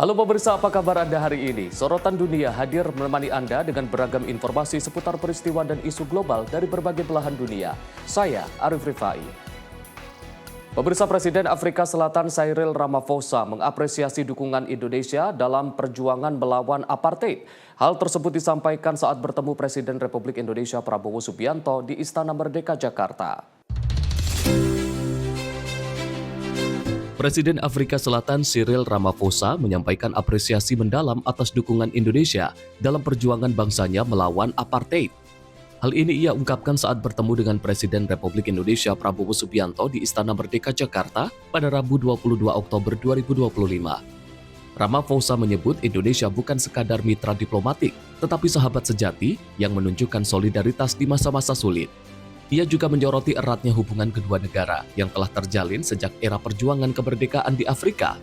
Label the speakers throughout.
Speaker 1: Halo pemirsa, apa kabar Anda hari ini? Sorotan dunia hadir menemani Anda dengan beragam informasi seputar peristiwa dan isu global dari berbagai belahan dunia. Saya Arif Rifai. Pemirsa, Presiden Afrika Selatan Cyril Ramaphosa mengapresiasi dukungan Indonesia dalam perjuangan melawan apartheid. Hal tersebut disampaikan saat bertemu Presiden Republik Indonesia Prabowo Subianto di Istana Merdeka, Jakarta. Presiden Afrika Selatan Cyril Ramaphosa menyampaikan apresiasi mendalam atas dukungan Indonesia dalam perjuangan bangsanya melawan apartheid. Hal ini ia ungkapkan saat bertemu dengan Presiden Republik Indonesia Prabowo Subianto di Istana Merdeka, Jakarta pada Rabu 22 Oktober 2025. Ramaphosa menyebut Indonesia bukan sekadar mitra diplomatik, tetapi sahabat sejati yang menunjukkan solidaritas di masa-masa sulit. Ia juga menyoroti eratnya hubungan kedua negara yang telah terjalin sejak era perjuangan kemerdekaan di Afrika.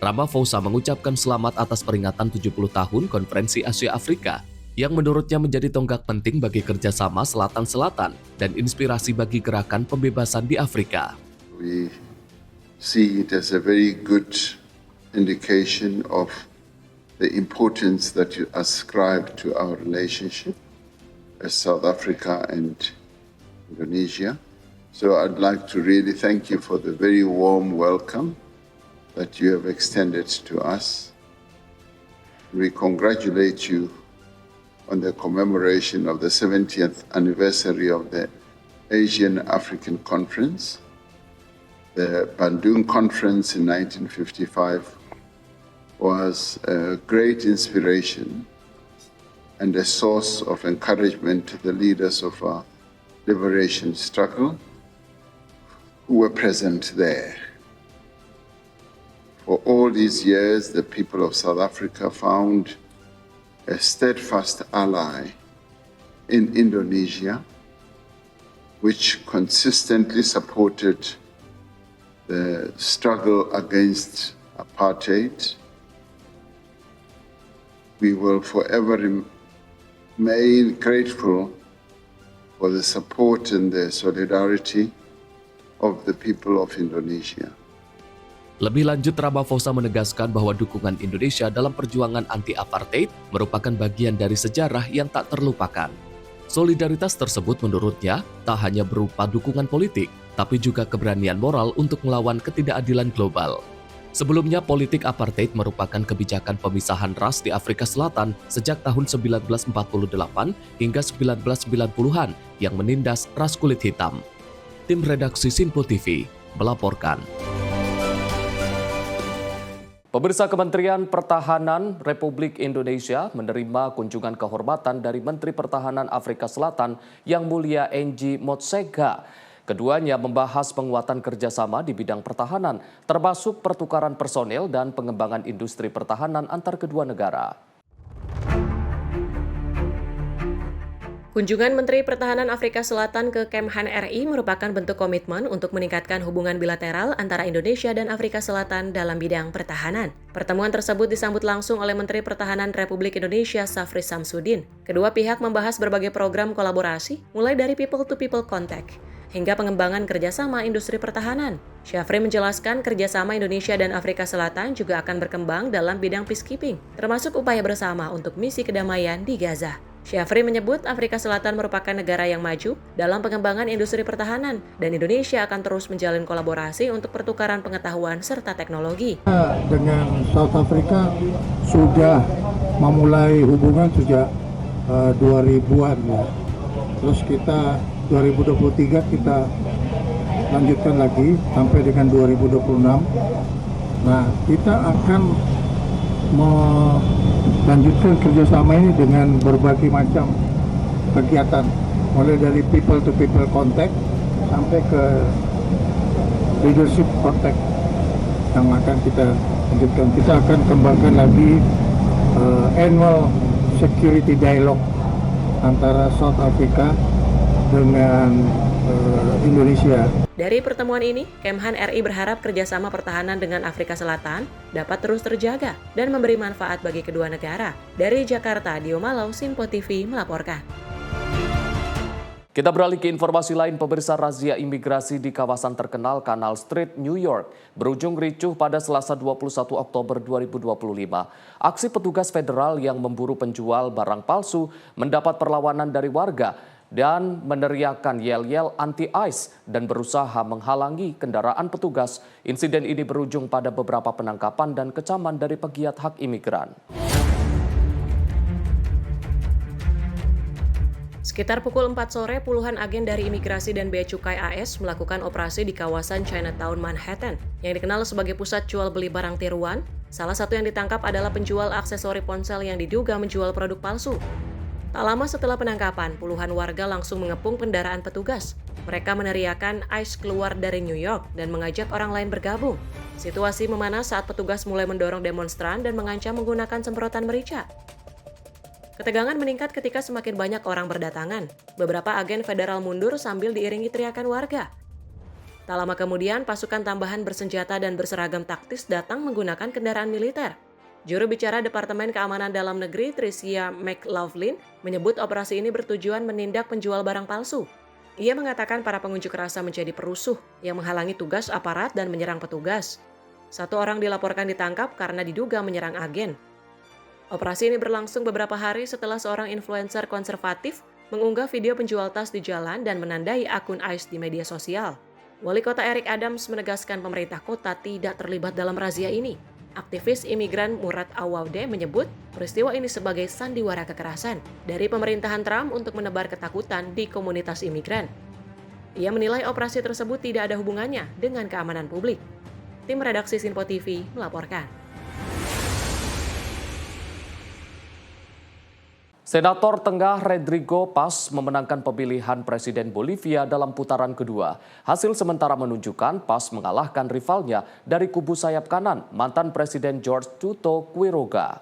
Speaker 1: Ramaphosa mengucapkan selamat atas peringatan 70 tahun Konferensi Asia Afrika yang menurutnya menjadi tonggak penting bagi kerjasama Selatan-Selatan dan inspirasi bagi gerakan pembebasan di Afrika.
Speaker 2: We see it as a very good indication of the importance that you ascribe to our relationship as South Africa and Indonesia. So I'd like to really thank you for the very warm welcome that you have extended to us. We congratulate you on the commemoration of the 70th anniversary of the Asian African Conference. The Bandung Conference in 1955 was a great inspiration and a source of encouragement to the leaders of our liberation struggle who were present there. For all these years, the people of South Africa found a steadfast ally in Indonesia, which consistently supported the struggle against apartheid. We will forever remain grateful for the support and the solidarity of the people of Indonesia.
Speaker 1: Lebih lanjut, Ramaphosa menegaskan bahwa dukungan Indonesia dalam perjuangan anti-apartheid merupakan bagian dari sejarah yang tak terlupakan. Solidaritas tersebut menurutnya tak hanya berupa dukungan politik, tapi juga keberanian moral untuk melawan ketidakadilan global. Sebelumnya, politik apartheid merupakan kebijakan pemisahan ras di Afrika Selatan sejak tahun 1948 hingga 1990-an yang menindas ras kulit hitam. Tim redaksi Simpo TV melaporkan. Pemirsa, Kementerian Pertahanan Republik Indonesia menerima kunjungan kehormatan dari Menteri Pertahanan Afrika Selatan Yang Mulia Engi Motsega. Keduanya membahas penguatan kerjasama di bidang pertahanan, termasuk pertukaran personel dan pengembangan industri pertahanan antar kedua negara.
Speaker 3: Kunjungan Menteri Pertahanan Afrika Selatan ke Kemhan RI merupakan bentuk komitmen untuk meningkatkan hubungan bilateral antara Indonesia dan Afrika Selatan dalam bidang pertahanan. Pertemuan tersebut disambut langsung oleh Menteri Pertahanan Republik Indonesia Syafri Samsudin. Kedua pihak membahas berbagai program kolaborasi, mulai dari people-to-people contact hingga pengembangan kerjasama industri pertahanan. Syafri menjelaskan kerjasama Indonesia dan Afrika Selatan juga akan berkembang dalam bidang peacekeeping, termasuk upaya bersama untuk misi kedamaian di Gaza. Syafri menyebut Afrika Selatan merupakan negara yang maju dalam pengembangan industri pertahanan dan Indonesia akan terus menjalin kolaborasi untuk pertukaran pengetahuan serta teknologi.
Speaker 4: Dengan South Africa sudah memulai hubungan sejak 2000-an ya. Terus kita 2023 kita lanjutkan lagi sampai dengan 2026. Nah, kita akan melanjutkan kerjasama ini dengan berbagai macam kegiatan, mulai dari people to people contact sampai ke leadership contact yang akan kita lanjutkan. Kita akan kembangkan lagi annual security dialogue antara South Africa dengan Indonesia.
Speaker 3: Dari pertemuan ini, Kemhan RI berharap kerjasama pertahanan dengan Afrika Selatan dapat terus terjaga dan memberi manfaat bagi kedua negara. Dari Jakarta, Dio Malau, Simpo TV melaporkan.
Speaker 1: Kita beralih ke informasi lain, pemirsa. Razia imigrasi di kawasan terkenal Canal Street, New York berujung ricuh pada Selasa 21 Oktober 2025. Aksi petugas federal yang memburu penjual barang palsu mendapat perlawanan dari warga dan meneriakkan yel-yel anti-ICE dan berusaha menghalangi kendaraan petugas. Insiden ini berujung pada beberapa penangkapan dan kecaman dari pegiat hak imigran.
Speaker 3: Sekitar pukul 4 sore, puluhan agen dari Imigrasi dan Bea Cukai AS melakukan operasi di kawasan Chinatown, Manhattan, yang dikenal sebagai pusat jual beli barang tiruan. Salah satu yang ditangkap adalah penjual aksesori ponsel yang diduga menjual produk palsu. Tak lama setelah penangkapan, puluhan warga langsung mengepung kendaraan petugas. Mereka meneriakan ICE keluar dari New York dan mengajak orang lain bergabung. Situasi memanas saat petugas mulai mendorong demonstran dan mengancam menggunakan semprotan merica. Ketegangan meningkat ketika semakin banyak orang berdatangan. Beberapa agen federal mundur sambil diiringi teriakan warga. Tak lama kemudian, pasukan tambahan bersenjata dan berseragam taktis datang menggunakan kendaraan militer. Juru bicara Departemen Keamanan Dalam Negeri, Tricia McLaughlin, menyebut operasi ini bertujuan menindak penjual barang palsu. Ia mengatakan para pengunjuk rasa menjadi perusuh yang menghalangi tugas aparat dan menyerang petugas. Satu orang dilaporkan ditangkap karena diduga menyerang agen. Operasi ini berlangsung beberapa hari setelah seorang influencer konservatif mengunggah video penjual tas di jalan dan menandai akun ICE di media sosial. Wali Kota Eric Adams menegaskan pemerintah kota tidak terlibat dalam razia ini. Aktivis imigran Murad Awaude menyebut peristiwa ini sebagai sandiwara kekerasan dari pemerintahan Trump untuk menebar ketakutan di komunitas imigran. Ia menilai operasi tersebut tidak ada hubungannya dengan keamanan publik. Tim redaksi Sinpo TV melaporkan.
Speaker 1: Senator Tengah Rodrigo Paz memenangkan pemilihan Presiden Bolivia dalam putaran kedua. Hasil sementara menunjukkan Paz mengalahkan rivalnya dari kubu sayap kanan, mantan Presiden Jorge Tuto Quiroga.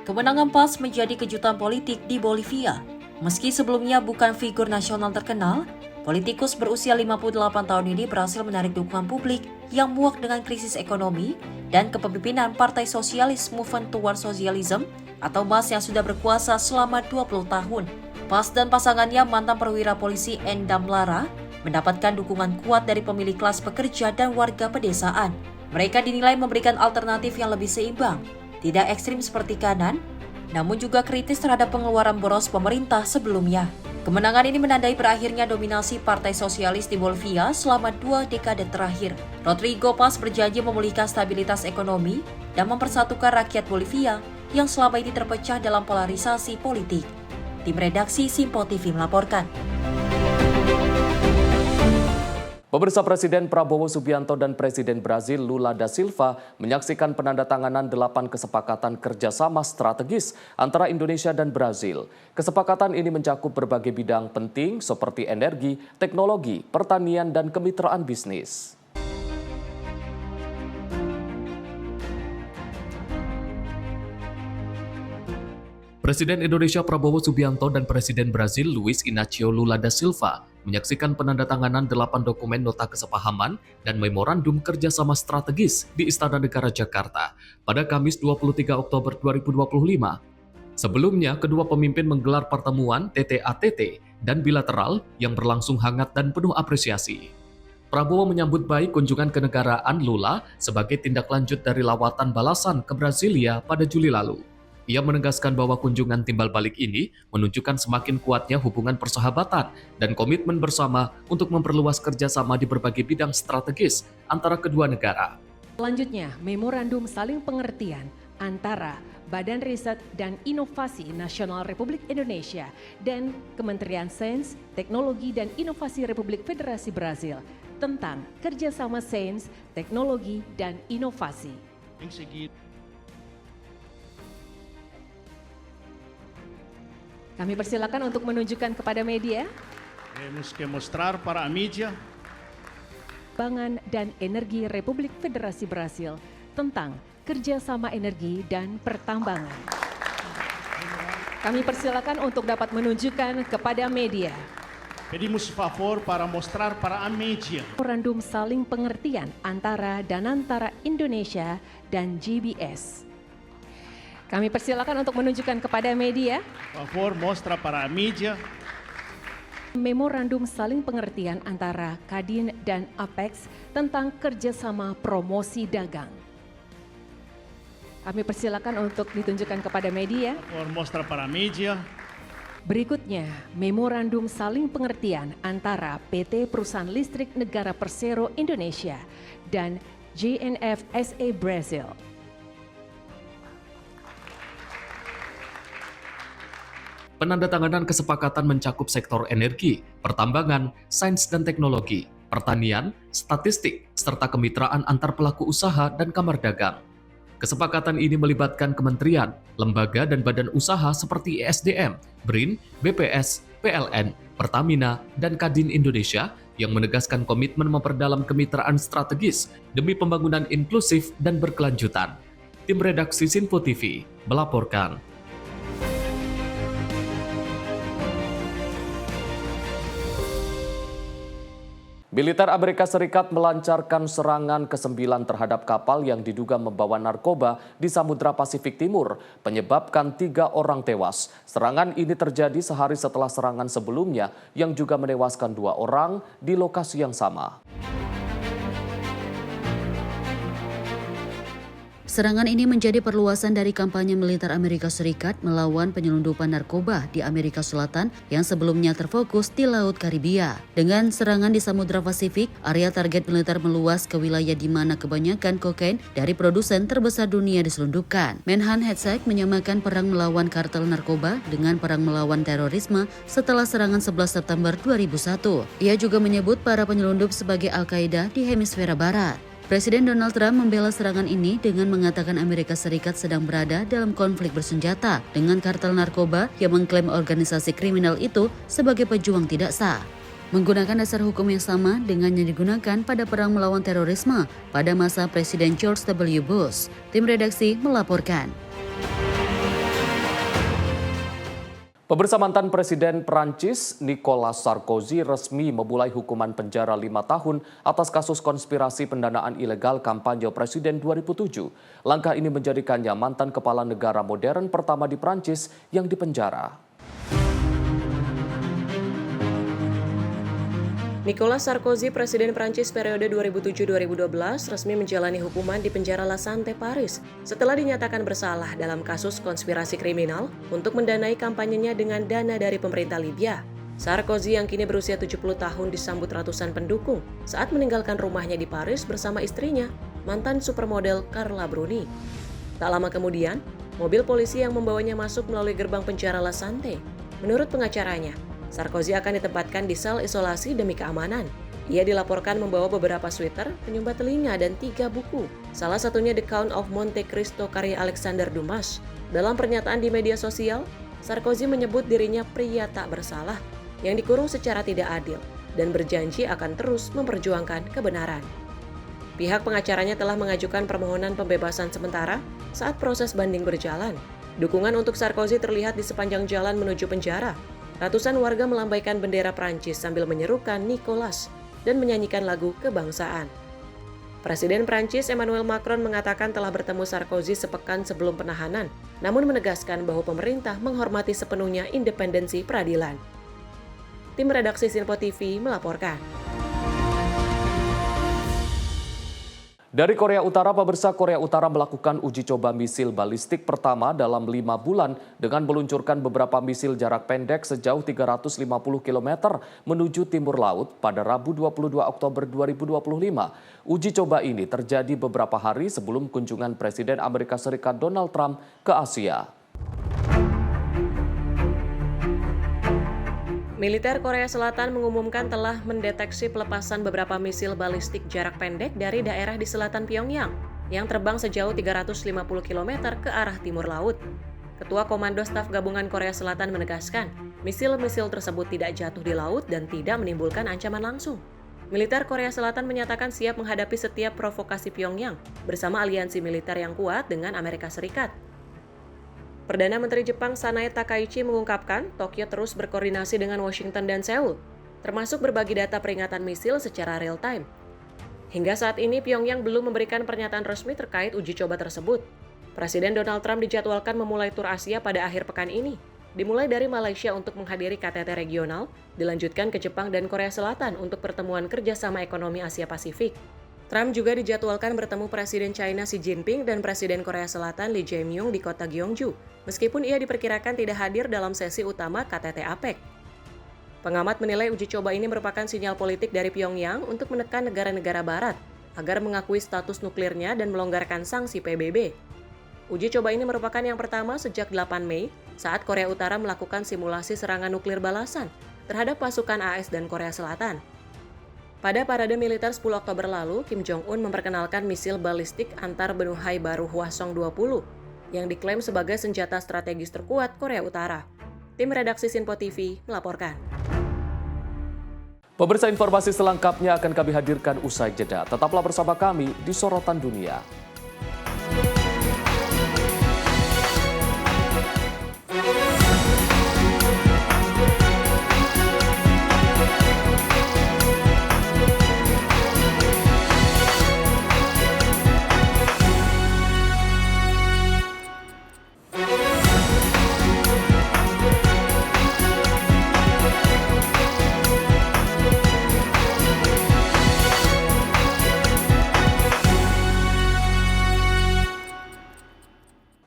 Speaker 5: Kemenangan Paz menjadi kejutan politik di Bolivia. Meski sebelumnya bukan figur nasional terkenal, politikus berusia 58 tahun ini berhasil menarik dukungan publik yang muak dengan krisis ekonomi dan kepemimpinan Partai Sosialis Movement Toward Socialism atau MAS yang sudah berkuasa selama 20 tahun. Paz dan pasangannya mantan perwira polisi Endam Lara mendapatkan dukungan kuat dari pemilih kelas pekerja dan warga pedesaan. Mereka dinilai memberikan alternatif yang lebih seimbang, tidak ekstrim seperti kanan, namun juga kritis terhadap pengeluaran boros pemerintah sebelumnya. Kemenangan ini menandai berakhirnya dominasi Partai Sosialis di Bolivia selama 2 dekade terakhir. Rodrigo Paz berjanji memulihkan stabilitas ekonomi dan mempersatukan rakyat Bolivia yang selama ini terpecah dalam polarisasi politik. Tim redaksi Sinpo TV melaporkan.
Speaker 1: Pemirsa, Presiden Prabowo Subianto dan Presiden Brazil Lula da Silva menyaksikan penandatanganan 8 kesepakatan kerjasama strategis antara Indonesia dan Brazil. Kesepakatan ini mencakup berbagai bidang penting seperti energi, teknologi, pertanian, dan kemitraan bisnis. Presiden Indonesia Prabowo Subianto dan Presiden Brazil Luiz Inácio Lula da Silva menyaksikan penandatanganan 8 dokumen nota kesepahaman dan memorandum kerjasama strategis di Istana Negara Jakarta pada Kamis 23 Oktober 2025. Sebelumnya, kedua pemimpin menggelar pertemuan TT-ATT dan bilateral yang berlangsung hangat dan penuh apresiasi. Prabowo menyambut baik kunjungan kenegaraan Lula sebagai tindak lanjut dari lawatan balasan ke Brasilia pada Juli lalu. Ia menegaskan bahwa kunjungan timbal balik ini menunjukkan semakin kuatnya hubungan persahabatan dan komitmen bersama untuk memperluas kerjasama di berbagai bidang strategis antara kedua negara.
Speaker 6: Selanjutnya, memorandum saling pengertian antara Badan Riset dan Inovasi Nasional Republik Indonesia dan Kementerian Sains, Teknologi dan Inovasi Republik Federasi Brazil tentang kerjasama sains, teknologi, dan inovasi. Kami persilakan untuk menunjukkan kepada media.
Speaker 7: Temos que mostrar para a mídia.
Speaker 6: Pangan dan Energi Republik Federasi Brasil tentang kerjasama energi dan pertambangan. Kami persilakan untuk dapat menunjukkan kepada media.
Speaker 7: Pedimos favor para mostrar para a mídia.
Speaker 6: Memorandum saling pengertian antara Danantara Indonesia dan GBS. Kami persilakan untuk menunjukkan kepada media.
Speaker 7: Favor, mostra para a mídia.
Speaker 6: Memorandum saling pengertian antara Kadin dan Apex tentang kerjasama promosi dagang. Kami persilakan untuk ditunjukkan kepada media.
Speaker 7: Por mostrar para a mídia.
Speaker 6: Berikutnya, memorandum saling pengertian antara PT Perusahaan Listrik Negara Persero Indonesia dan JNF SA Brazil.
Speaker 1: Penandatanganan kesepakatan mencakup sektor energi, pertambangan, sains dan teknologi, pertanian, statistik, serta kemitraan antar pelaku usaha dan kamar dagang. Kesepakatan ini melibatkan kementerian, lembaga dan badan usaha seperti ESDM, BRIN, BPS, PLN, Pertamina, dan Kadin Indonesia yang menegaskan komitmen memperdalam kemitraan strategis demi pembangunan inklusif dan berkelanjutan. Tim redaksi Sinpo TV melaporkan. Militer Amerika Serikat melancarkan serangan ke-9 terhadap kapal yang diduga membawa narkoba di Samudra Pasifik Timur, menyebabkan 3 orang tewas. Serangan ini terjadi sehari setelah serangan sebelumnya yang juga menewaskan 2 orang di lokasi yang sama.
Speaker 8: Serangan ini menjadi perluasan dari kampanye militer Amerika Serikat melawan penyelundupan narkoba di Amerika Selatan yang sebelumnya terfokus di Laut Karibia. Dengan serangan di Samudra Pasifik, area target militer meluas ke wilayah di mana kebanyakan kokain dari produsen terbesar dunia diselundupkan. Menhan Hetzek menyamakan perang melawan kartel narkoba dengan perang melawan terorisme setelah serangan 11 September 2001. Ia juga menyebut para penyelundup sebagai Al-Qaeda di hemisfera barat. Presiden Donald Trump membela serangan ini dengan mengatakan Amerika Serikat sedang berada dalam konflik bersenjata dengan kartel narkoba yang mengklaim organisasi kriminal itu sebagai pejuang tidak sah. Menggunakan dasar hukum yang sama dengan yang digunakan pada perang melawan terorisme pada masa Presiden George W. Bush. Tim redaksi melaporkan.
Speaker 1: Pemirsa, mantan Presiden Prancis Nicolas Sarkozy resmi memulai hukuman penjara 5 tahun atas kasus konspirasi pendanaan ilegal kampanye Presiden 2007. Langkah ini menjadikannya mantan kepala negara modern pertama di Prancis yang dipenjara.
Speaker 3: Nicolas Sarkozy, Presiden Prancis periode 2007-2012, resmi menjalani hukuman di penjara La Santé, Paris setelah dinyatakan bersalah dalam kasus konspirasi kriminal untuk mendanai kampanyenya dengan dana dari pemerintah Libya. Sarkozy yang kini berusia 70 tahun disambut ratusan pendukung saat meninggalkan rumahnya di Paris bersama istrinya, mantan supermodel Carla Bruni. Tak lama kemudian, mobil polisi yang membawanya masuk melalui gerbang penjara La Santé. Menurut pengacaranya, Sarkozy akan ditempatkan di sel isolasi demi keamanan. Ia dilaporkan membawa beberapa sweater, penyumbat telinga, dan 3 buku. Salah satunya The Count of Monte Cristo karya Alexander Dumas. Dalam pernyataan di media sosial, Sarkozy menyebut dirinya pria tak bersalah yang dikurung secara tidak adil dan berjanji akan terus memperjuangkan kebenaran. Pihak pengacaranya telah mengajukan permohonan pembebasan sementara saat proses banding berjalan. Dukungan untuk Sarkozy terlihat di sepanjang jalan menuju penjara. Ratusan warga melambaikan bendera Prancis sambil menyerukan Nicolas dan menyanyikan lagu kebangsaan. Presiden Prancis Emmanuel Macron mengatakan telah bertemu Sarkozy sepekan sebelum penahanan, namun menegaskan bahwa pemerintah menghormati sepenuhnya independensi peradilan. Tim redaksi Sinpo TV melaporkan.
Speaker 1: Dari Korea Utara, pemirsa, Korea Utara melakukan uji coba misil balistik pertama dalam 5 bulan dengan meluncurkan beberapa misil jarak pendek sejauh 350 km menuju timur laut pada Rabu 22 Oktober 2025. Uji coba ini terjadi beberapa hari sebelum kunjungan Presiden Amerika Serikat Donald Trump ke Asia.
Speaker 3: Militer Korea Selatan mengumumkan telah mendeteksi pelepasan beberapa misil balistik jarak pendek dari daerah di selatan Pyongyang yang terbang sejauh 350 km ke arah timur laut. Ketua Komando Staf Gabungan Korea Selatan menegaskan, misil-misil tersebut tidak jatuh di laut dan tidak menimbulkan ancaman langsung. Militer Korea Selatan menyatakan siap menghadapi setiap provokasi Pyongyang bersama aliansi militer yang kuat dengan Amerika Serikat. Perdana Menteri Jepang Sanae Takaichi mengungkapkan Tokyo terus berkoordinasi dengan Washington dan Seoul, termasuk berbagi data peringatan misil secara real-time. Hingga saat ini Pyongyang belum memberikan pernyataan resmi terkait uji coba tersebut. Presiden Donald Trump dijadwalkan memulai tur Asia pada akhir pekan ini. Dimulai dari Malaysia untuk menghadiri KTT regional, dilanjutkan ke Jepang dan Korea Selatan untuk pertemuan kerjasama ekonomi Asia Pasifik. Trump juga dijadwalkan bertemu Presiden China Xi Jinping dan Presiden Korea Selatan Lee Jae-myung di kota Gyeongju, meskipun ia diperkirakan tidak hadir dalam sesi utama KTT APEC. Pengamat menilai uji coba ini merupakan sinyal politik dari Pyongyang untuk menekan negara-negara barat agar mengakui status nuklirnya dan melonggarkan sanksi PBB. Uji coba ini merupakan yang pertama sejak 8 Mei saat Korea Utara melakukan simulasi serangan nuklir balasan terhadap pasukan AS dan Korea Selatan. Pada parade militer 10 Oktober lalu, Kim Jong-un memperkenalkan misil balistik antar benua baru Hwasong-20 yang diklaim sebagai senjata strategis terkuat Korea Utara. Tim redaksi Sinpo TV melaporkan.
Speaker 1: Pemirsa, informasi selengkapnya akan kami hadirkan usai jeda. Tetaplah bersama kami di Sorotan Dunia.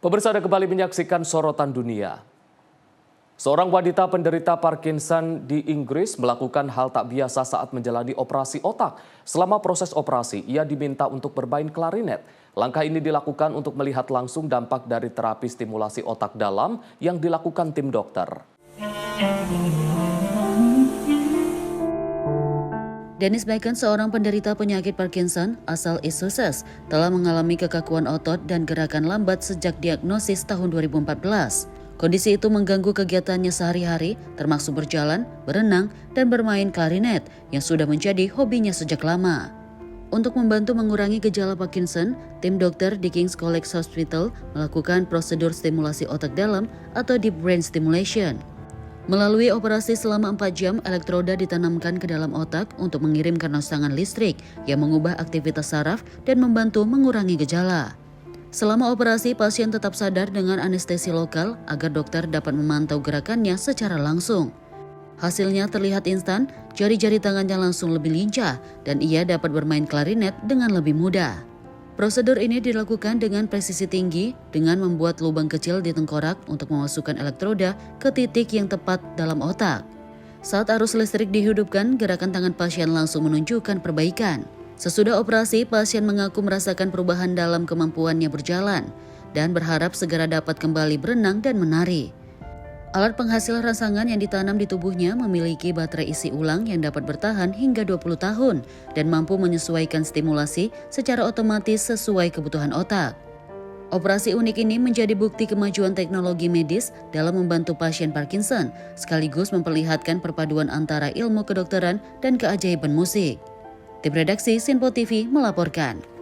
Speaker 1: Pemirsa, Anda kembali menyaksikan Sorotan Dunia. Seorang wanita penderita Parkinson di Inggris melakukan hal tak biasa saat menjalani operasi otak. Selama proses operasi, ia diminta untuk bermain klarinet. Langkah ini dilakukan untuk melihat langsung dampak dari terapi stimulasi otak dalam yang dilakukan tim dokter.
Speaker 8: Dennis Bacon, seorang penderita penyakit Parkinson asal East Sussex, telah mengalami kekakuan otot dan gerakan lambat sejak diagnosis tahun 2014. Kondisi itu mengganggu kegiatannya sehari-hari, termasuk berjalan, berenang, dan bermain klarinet yang sudah menjadi hobinya sejak lama. Untuk membantu mengurangi gejala Parkinson, tim dokter di King's College Hospital melakukan prosedur stimulasi otak dalam atau deep brain stimulation. Melalui operasi selama 4 jam, elektroda ditanamkan ke dalam otak untuk mengirimkan rangsangan listrik yang mengubah aktivitas saraf dan membantu mengurangi gejala. Selama operasi, pasien tetap sadar dengan anestesi lokal agar dokter dapat memantau gerakannya secara langsung. Hasilnya terlihat instan, jari-jari tangannya langsung lebih lincah dan ia dapat bermain klarinet dengan lebih mudah. Prosedur ini dilakukan dengan presisi tinggi dengan membuat lubang kecil di tengkorak untuk memasukkan elektroda ke titik yang tepat dalam otak. Saat arus listrik dihidupkan, gerakan tangan pasien langsung menunjukkan perbaikan. Sesudah operasi, pasien mengaku merasakan perubahan dalam kemampuannya berjalan dan berharap segera dapat kembali berenang dan menari. Alat penghasil rangsangan yang ditanam di tubuhnya memiliki baterai isi ulang yang dapat bertahan hingga 20 tahun dan mampu menyesuaikan stimulasi secara otomatis sesuai kebutuhan otak. Operasi unik ini menjadi bukti kemajuan teknologi medis dalam membantu pasien Parkinson, sekaligus memperlihatkan perpaduan antara ilmu kedokteran dan keajaiban musik. Tim redaksi Sinpo TV melaporkan.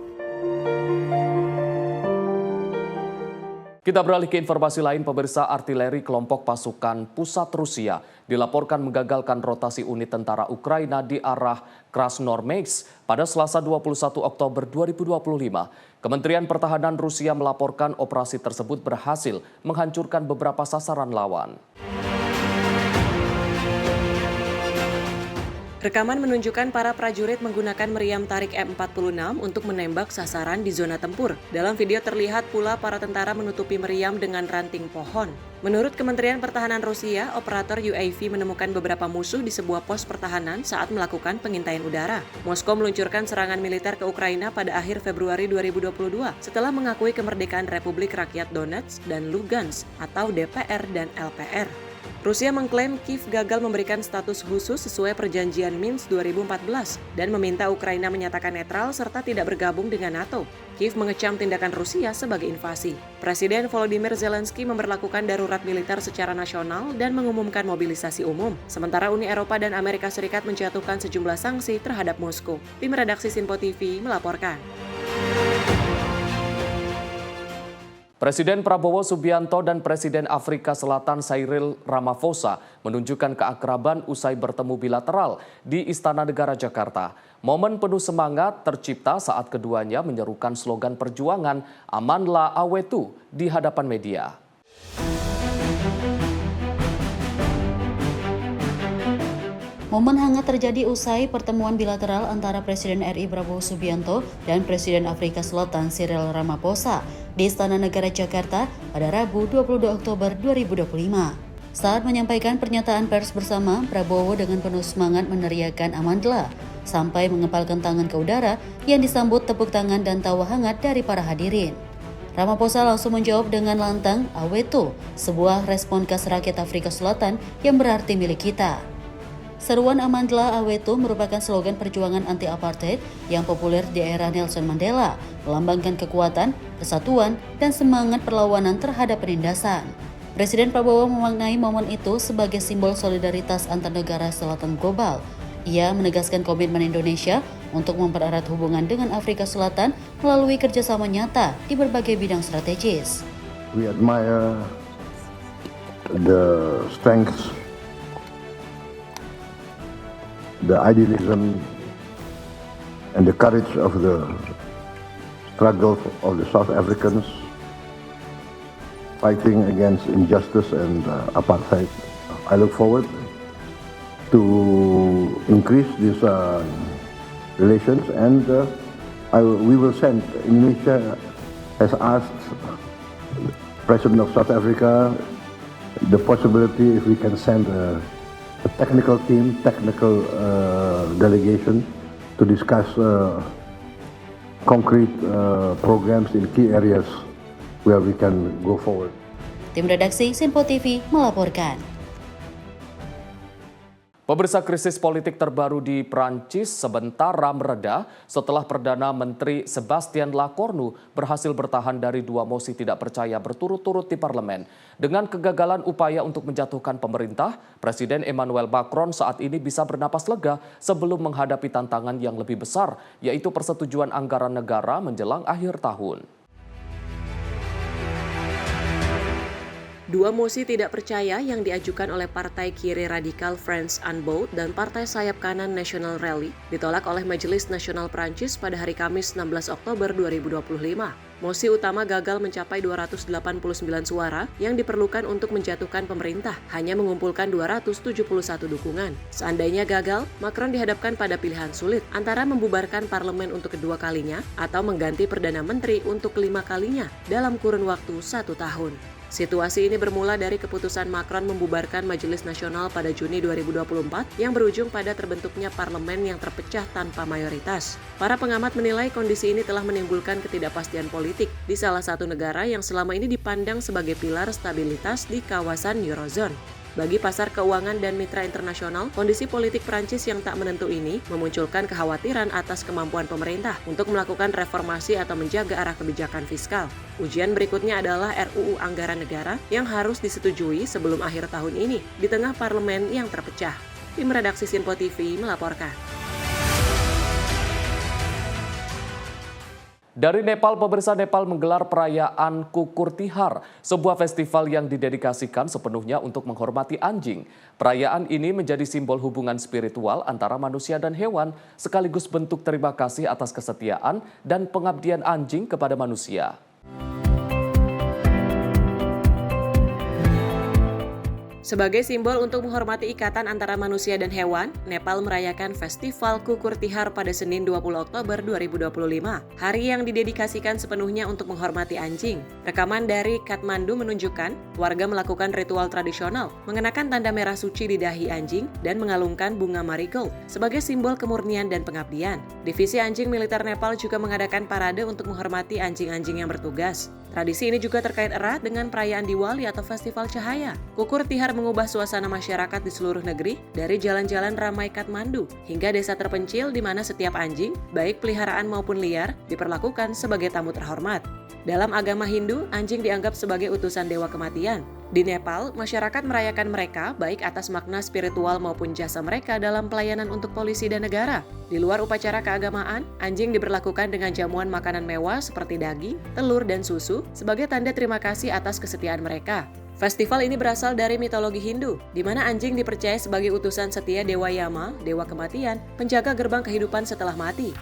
Speaker 1: Kita beralih ke informasi lain, pemirsa. Artileri kelompok pasukan pusat Rusia dilaporkan menggagalkan rotasi unit tentara Ukraina di arah Krasnoarmeysk pada Selasa 21 Oktober 2025. Kementerian Pertahanan Rusia melaporkan operasi tersebut berhasil menghancurkan beberapa sasaran lawan.
Speaker 3: Rekaman menunjukkan para prajurit menggunakan meriam tarik M46 untuk menembak sasaran di zona tempur. Dalam video terlihat pula para tentara menutupi meriam dengan ranting pohon. Menurut Kementerian Pertahanan Rusia, operator UAV menemukan beberapa musuh di sebuah pos pertahanan saat melakukan pengintaian udara. Moskow meluncurkan serangan militer ke Ukraina pada akhir Februari 2022 setelah mengakui kemerdekaan Republik Rakyat Donetsk dan Lugansk atau DPR dan LPR. Rusia mengklaim Kiev gagal memberikan status khusus sesuai perjanjian Minsk 2014 dan meminta Ukraina menyatakan netral serta tidak bergabung dengan NATO. Kiev mengecam tindakan Rusia sebagai invasi. Presiden Volodymyr Zelensky memberlakukan darurat militer secara nasional dan mengumumkan mobilisasi umum. Sementara Uni Eropa dan Amerika Serikat menjatuhkan sejumlah sanksi terhadap Moskow. Tim redaksi Sinpo TV melaporkan.
Speaker 1: Presiden Prabowo Subianto dan Presiden Afrika Selatan Cyril Ramaphosa menunjukkan keakraban usai bertemu bilateral di Istana Negara Jakarta. Momen penuh semangat tercipta saat keduanya menyerukan slogan perjuangan Amanlah Awetu di hadapan media.
Speaker 8: Momen hangat terjadi usai pertemuan bilateral antara Presiden RI Prabowo Subianto dan Presiden Afrika Selatan Cyril Ramaphosa di Istana Negara Jakarta pada Rabu 22 Oktober 2025. Saat menyampaikan pernyataan pers bersama, Prabowo dengan penuh semangat meneriakkan Amandla sampai mengepalkan tangan ke udara yang disambut tepuk tangan dan tawa hangat dari para hadirin. Ramaphosa langsung menjawab dengan lantang, "Aweto," sebuah respon khas rakyat Afrika Selatan yang berarti milik kita. Seruan Amandla Aweto merupakan slogan perjuangan anti-apartheid yang populer di era Nelson Mandela, melambangkan kekuatan, kesatuan, dan semangat perlawanan terhadap penindasan. Presiden Prabowo memaknai momen itu sebagai simbol solidaritas antar negara selatan global. Ia menegaskan komitmen Indonesia untuk mempererat hubungan dengan Afrika Selatan melalui kerjasama nyata di berbagai bidang strategis.
Speaker 9: We admire the strengths, the idealism and the courage of the struggle of the South Africans fighting against injustice and apartheid. I look forward to increase these relations, and we will send. Indonesia has asked President of South Africa the possibility if we can send a technical team, technical delegation to discuss concrete programs in key areas where we can go forward.
Speaker 8: Tim redaksi Sinpo TV melaporkan.
Speaker 1: Pemirsa, krisis politik terbaru di Prancis sementara mereda setelah Perdana Menteri Sebastien Lecornu berhasil bertahan dari 2 mosi tidak percaya berturut-turut di parlemen. Dengan kegagalan upaya untuk menjatuhkan pemerintah, Presiden Emmanuel Macron saat ini bisa bernapas lega sebelum menghadapi tantangan yang lebih besar, yaitu persetujuan anggaran negara menjelang akhir tahun.
Speaker 3: 2 mosi tidak percaya yang diajukan oleh Partai Kiri Radikal France Unbowed dan Partai Sayap Kanan National Rally ditolak oleh Majelis Nasional Prancis pada hari Kamis 16 Oktober 2025. Mosi utama gagal mencapai 289 suara yang diperlukan untuk menjatuhkan pemerintah, hanya mengumpulkan 271 dukungan. Seandainya gagal, Macron dihadapkan pada pilihan sulit antara membubarkan parlemen untuk kedua kalinya atau mengganti Perdana Menteri untuk 5 kalinya dalam kurun waktu 1 tahun. Situasi ini bermula dari keputusan Macron membubarkan Majelis Nasional pada Juni 2024 yang berujung pada terbentuknya parlemen yang terpecah tanpa mayoritas. Para pengamat menilai kondisi ini telah menimbulkan ketidakpastian politik di salah satu negara yang selama ini dipandang sebagai pilar stabilitas di kawasan Eurozone. Bagi pasar keuangan dan mitra internasional, kondisi politik Prancis yang tak menentu ini memunculkan kekhawatiran atas kemampuan pemerintah untuk melakukan reformasi atau menjaga arah kebijakan fiskal. Ujian berikutnya adalah RUU Anggaran Negara yang harus disetujui sebelum akhir tahun ini di tengah parlemen yang terpecah. Tim redaksi Sinpo TV melaporkan.
Speaker 1: Dari Nepal, pemirsa, Nepal menggelar perayaan Kukur Tihar, sebuah festival yang didedikasikan sepenuhnya untuk menghormati anjing. Perayaan ini menjadi simbol hubungan spiritual antara manusia dan hewan, sekaligus bentuk terima kasih atas kesetiaan dan pengabdian anjing kepada manusia.
Speaker 3: Sebagai simbol untuk menghormati ikatan antara manusia dan hewan, Nepal merayakan Festival Kukur Tihar pada Senin 20 Oktober 2025, hari yang didedikasikan sepenuhnya untuk menghormati anjing. Rekaman dari Kathmandu menunjukkan warga melakukan ritual tradisional, mengenakan tanda merah suci di dahi anjing dan mengalungkan bunga marigold sebagai simbol kemurnian dan pengabdian. Divisi anjing militer Nepal juga mengadakan parade untuk menghormati anjing-anjing yang bertugas. Tradisi ini juga terkait erat dengan perayaan Diwali atau Festival Cahaya. Kukur Tihar mengubah suasana masyarakat di seluruh negeri, dari jalan-jalan ramai Kathmandu hingga desa terpencil di mana setiap anjing, baik peliharaan maupun liar, diperlakukan sebagai tamu terhormat. Dalam agama Hindu, anjing dianggap sebagai utusan dewa kematian. Di Nepal, masyarakat merayakan mereka baik atas makna spiritual maupun jasa mereka dalam pelayanan untuk polisi dan negara. Di luar upacara keagamaan, anjing diberlakukan dengan jamuan makanan mewah seperti daging, telur, dan susu sebagai tanda terima kasih atas kesetiaan mereka. Festival ini berasal dari mitologi Hindu, di mana anjing dipercaya sebagai utusan setia Dewa Yama, dewa kematian, penjaga gerbang kehidupan setelah mati.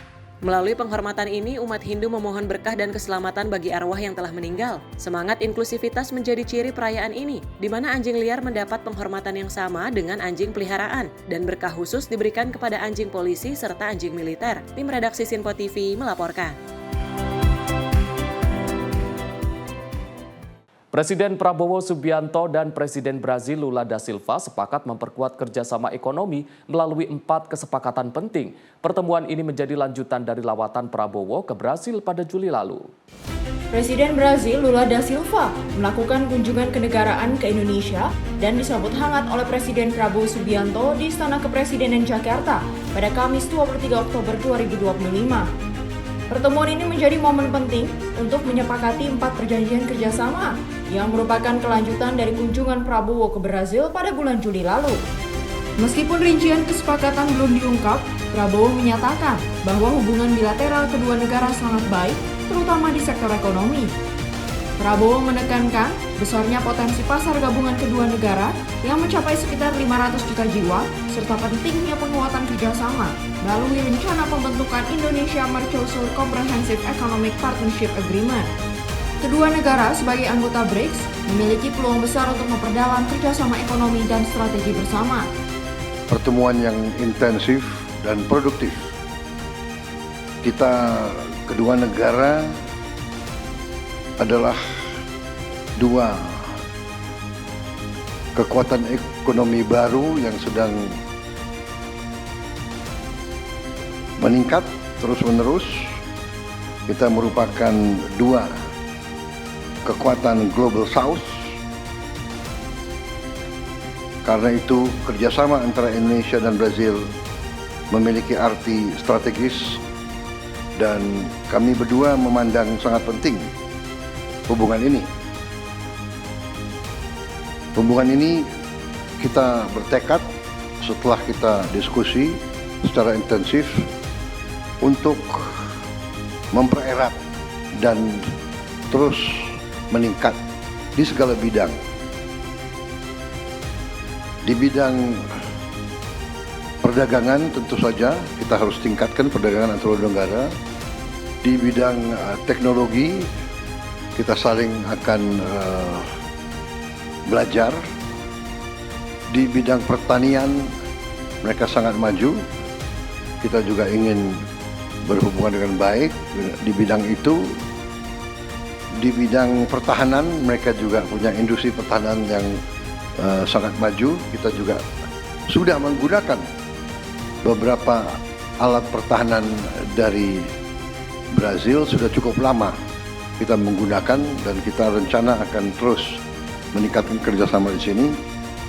Speaker 3: Melalui penghormatan ini, umat Hindu memohon berkah dan keselamatan bagi arwah yang telah meninggal. Semangat inklusivitas menjadi ciri perayaan ini, di mana anjing liar mendapat penghormatan yang sama dengan anjing peliharaan, dan berkah khusus diberikan kepada anjing polisi serta anjing militer. Tim redaksi Sinpo TV melaporkan.
Speaker 1: Presiden Prabowo Subianto dan Presiden Brazil Lula da Silva sepakat memperkuat kerjasama ekonomi melalui 4 kesepakatan penting. Pertemuan ini menjadi lanjutan dari lawatan Prabowo ke Brazil pada Juli lalu.
Speaker 10: Presiden Brazil Lula da Silva melakukan kunjungan kenegaraan ke Indonesia dan disambut hangat oleh Presiden Prabowo Subianto di Istana Kepresidenan Jakarta pada Kamis 23 Oktober 2025. Pertemuan ini menjadi momen penting untuk menyepakati 4 perjanjian kerjasama yang merupakan kelanjutan dari kunjungan Prabowo ke Brazil pada bulan Juli lalu. Meskipun rincian kesepakatan belum diungkap, Prabowo menyatakan bahwa hubungan bilateral kedua negara sangat baik, terutama di sektor ekonomi. Prabowo menekankan besarnya potensi pasar gabungan kedua negara yang mencapai sekitar 500 juta jiwa, serta pentingnya penguatan kerjasama melalui rencana pembentukan Indonesia-Mercosur Comprehensive Economic Partnership Agreement. Kedua negara sebagai anggota BRICS memiliki peluang besar untuk memperdalam kerjasama ekonomi dan strategi bersama.
Speaker 9: Pertemuan yang intensif dan produktif. Kita kedua negara adalah 2 kekuatan ekonomi baru yang sedang meningkat terus-menerus. Kita merupakan 2 kekuatan Global South. Karena itu kerjasama antara Indonesia dan Brazil memiliki arti strategis dan kami berdua memandang sangat penting hubungan ini. Hubungan ini kita bertekad setelah kita diskusi secara intensif untuk mempererat dan terus meningkat di segala bidang. Di bidang perdagangan tentu saja kita harus tingkatkan perdagangan antar negara. Di bidang teknologi kita saling akan belajar. Di bidang pertanian mereka sangat maju. Kita juga ingin berhubungan dengan baik di bidang itu. Di bidang pertahanan mereka juga punya industri pertahanan yang sangat maju. Kita juga sudah menggunakan beberapa alat pertahanan dari Brazil sudah cukup lama kita menggunakan dan kita rencana akan terus meningkatkan kerjasama di sini.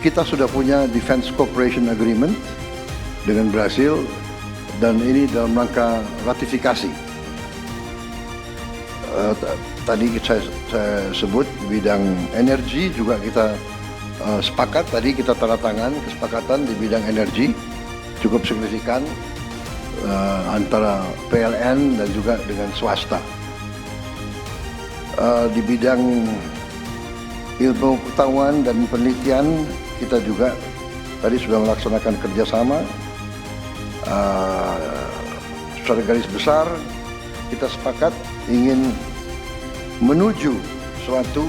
Speaker 9: Kita sudah punya Defense Cooperation Agreement dengan Brazil dan ini dalam rangka ratifikasi. Tadi saya sebut di bidang energi juga kita sepakat. Tadi kita tanda tangan kesepakatan di bidang energi cukup signifikan antara PLN dan juga dengan swasta. Di bidang ilmu pengetahuan dan penelitian kita juga tadi sudah melaksanakan kerjasama. Secara garis besar kita sepakat ingin menuju suatu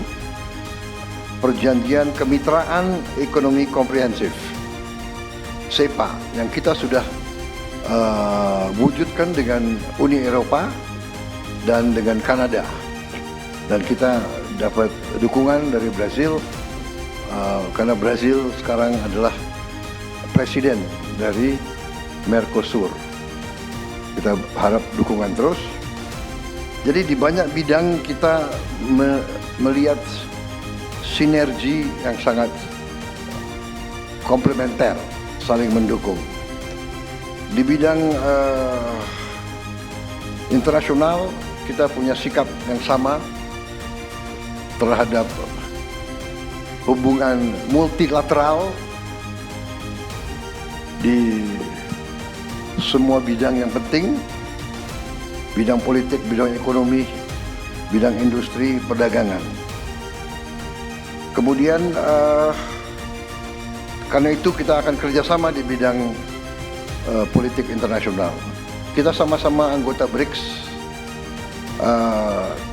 Speaker 9: perjanjian kemitraan ekonomi komprehensif SEPA yang kita sudah wujudkan dengan Uni Eropa dan dengan Kanada, dan kita dapat dukungan dari Brazil karena Brazil sekarang adalah presiden dari Mercosur. Kita harap dukungan terus. Jadi di banyak bidang kita melihat sinergi yang sangat komplementer, saling mendukung. Di bidang internasional kita punya sikap yang sama terhadap hubungan multilateral di semua bidang yang penting. Bidang politik, bidang ekonomi, bidang industri, perdagangan. Kemudian karena itu kita akan kerjasama di bidang politik internasional. kita sama-sama anggota BRICS,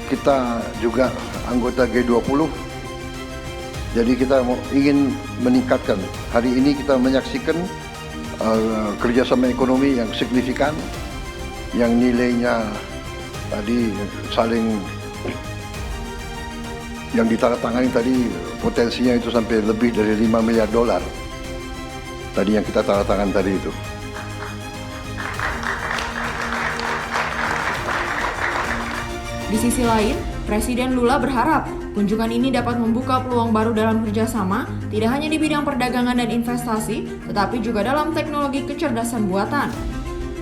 Speaker 9: kita juga anggota G20. Jadi kita ingin meningkatkan. Hari ini kita menyaksikan kerjasama ekonomi yang signifikan, yang nilainya tadi saling, yang ditandatangani tadi potensinya itu sampai lebih dari $5 miliar. Tadi yang kita tandatangan tadi itu.
Speaker 10: Di sisi lain, Presiden Lula berharap kunjungan ini dapat membuka peluang baru dalam kerjasama, tidak hanya di bidang perdagangan dan investasi, tetapi juga dalam teknologi kecerdasan buatan.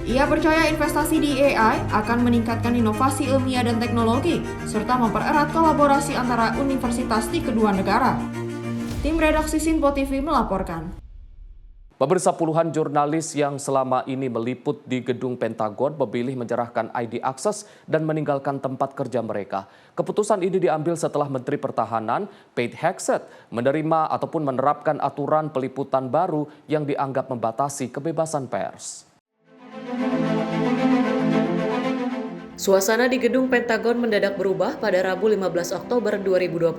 Speaker 10: Ia percaya investasi di AI akan meningkatkan inovasi ilmiah dan teknologi, serta mempererat kolaborasi antara universitas di kedua negara. Tim redaksi Sinpo TV melaporkan.
Speaker 1: Pemirsa, puluhan jurnalis yang selama ini meliput di gedung Pentagon memilih menyerahkan ID akses dan meninggalkan tempat kerja mereka. Keputusan ini diambil setelah Menteri Pertahanan Pete Hegseth menerima ataupun menerapkan aturan peliputan baru yang dianggap membatasi kebebasan pers.
Speaker 3: Suasana di gedung Pentagon mendadak berubah pada Rabu 15 Oktober 2025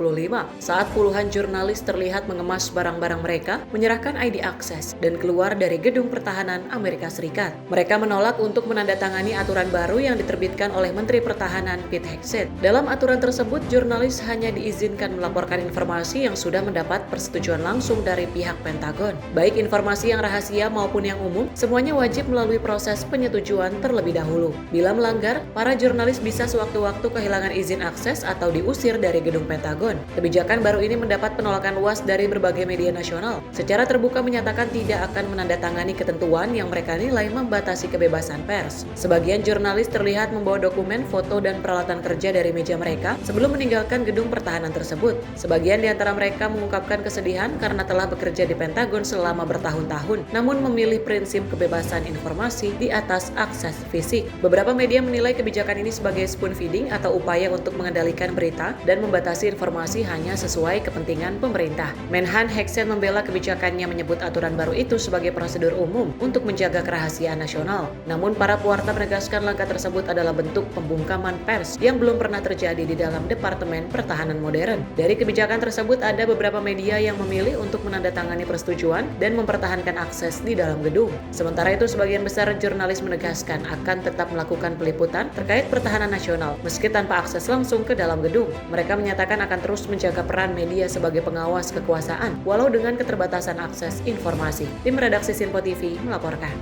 Speaker 3: saat puluhan jurnalis terlihat mengemas barang-barang mereka, menyerahkan ID akses, dan keluar dari gedung pertahanan Amerika Serikat. Mereka menolak untuk menandatangani aturan baru yang diterbitkan oleh Menteri Pertahanan Pete Hegseth. Dalam aturan tersebut, jurnalis hanya diizinkan melaporkan informasi yang sudah mendapat persetujuan langsung dari pihak Pentagon. Baik informasi yang rahasia maupun yang umum, semuanya wajib melalui proses penyetujuan terlebih dahulu. Bila melanggar, para jurnalis bisa sewaktu-waktu kehilangan izin akses atau diusir dari gedung Pentagon. Kebijakan baru ini mendapat penolakan luas dari berbagai media nasional. Secara terbuka menyatakan tidak akan menandatangani ketentuan yang mereka nilai membatasi kebebasan pers. Sebagian jurnalis terlihat membawa dokumen, foto, dan peralatan kerja dari meja mereka sebelum meninggalkan gedung pertahanan tersebut. Sebagian di antara mereka mengungkapkan kesedihan karena telah bekerja di Pentagon selama bertahun-tahun, namun memilih prinsip kebebasan informasi di atas akses fisik. Beberapa media menilai kebijakan ini sebagai spoon feeding atau upaya untuk mengendalikan berita dan membatasi informasi hanya sesuai kepentingan pemerintah. Menhan Hegseth membela kebijakannya, menyebut aturan baru itu sebagai prosedur umum untuk menjaga kerahasiaan nasional. Namun para pewarta menegaskan langkah tersebut adalah bentuk pembungkaman pers yang belum pernah terjadi di dalam Departemen Pertahanan modern. Dari kebijakan tersebut ada beberapa media yang memilih untuk menandatangani persetujuan dan mempertahankan akses di dalam gedung. Sementara itu sebagian besar jurnalis menegaskan akan tetap melakukan peliputan terkait pertahanan nasional meski tanpa akses langsung ke dalam gedung. Mereka menyatakan akan terus menjaga peran media sebagai pengawas kekuasaan walau dengan keterbatasan akses informasi. Tim redaksi Sinpo TV melaporkan.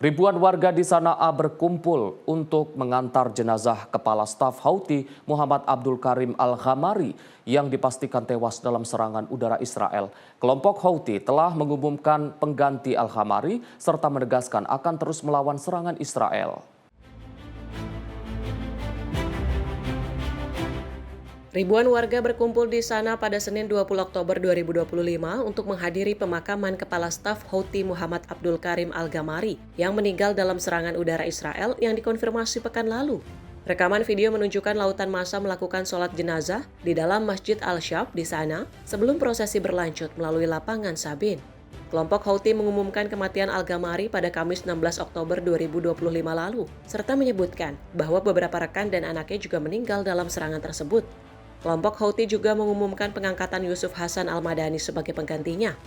Speaker 1: Ribuan warga di Sanaa berkumpul untuk mengantar jenazah Kepala Staf Houthi Muhammad Abdul Karim Al-Ghamari yang dipastikan tewas dalam serangan udara Israel. Kelompok Houthi telah mengumumkan pengganti Al-Ghamari serta menegaskan akan terus melawan serangan Israel.
Speaker 3: Ribuan warga berkumpul di sana pada Senin 20 Oktober 2025 untuk menghadiri pemakaman Kepala Staf Houthi Muhammad Abdul Karim Al-Ghamari yang meninggal dalam serangan udara Israel yang dikonfirmasi pekan lalu. Rekaman video menunjukkan lautan massa melakukan sholat jenazah di dalam Masjid Al-Shab di sana sebelum prosesi berlanjut melalui lapangan Sabin. Kelompok Houthi mengumumkan kematian Al-Ghamari pada Kamis 16 Oktober 2025 lalu, serta menyebutkan bahwa beberapa rekan dan anaknya juga meninggal dalam serangan tersebut. Kelompok Houthi juga mengumumkan pengangkatan Yusuf Hasan Al-Madani sebagai penggantinya.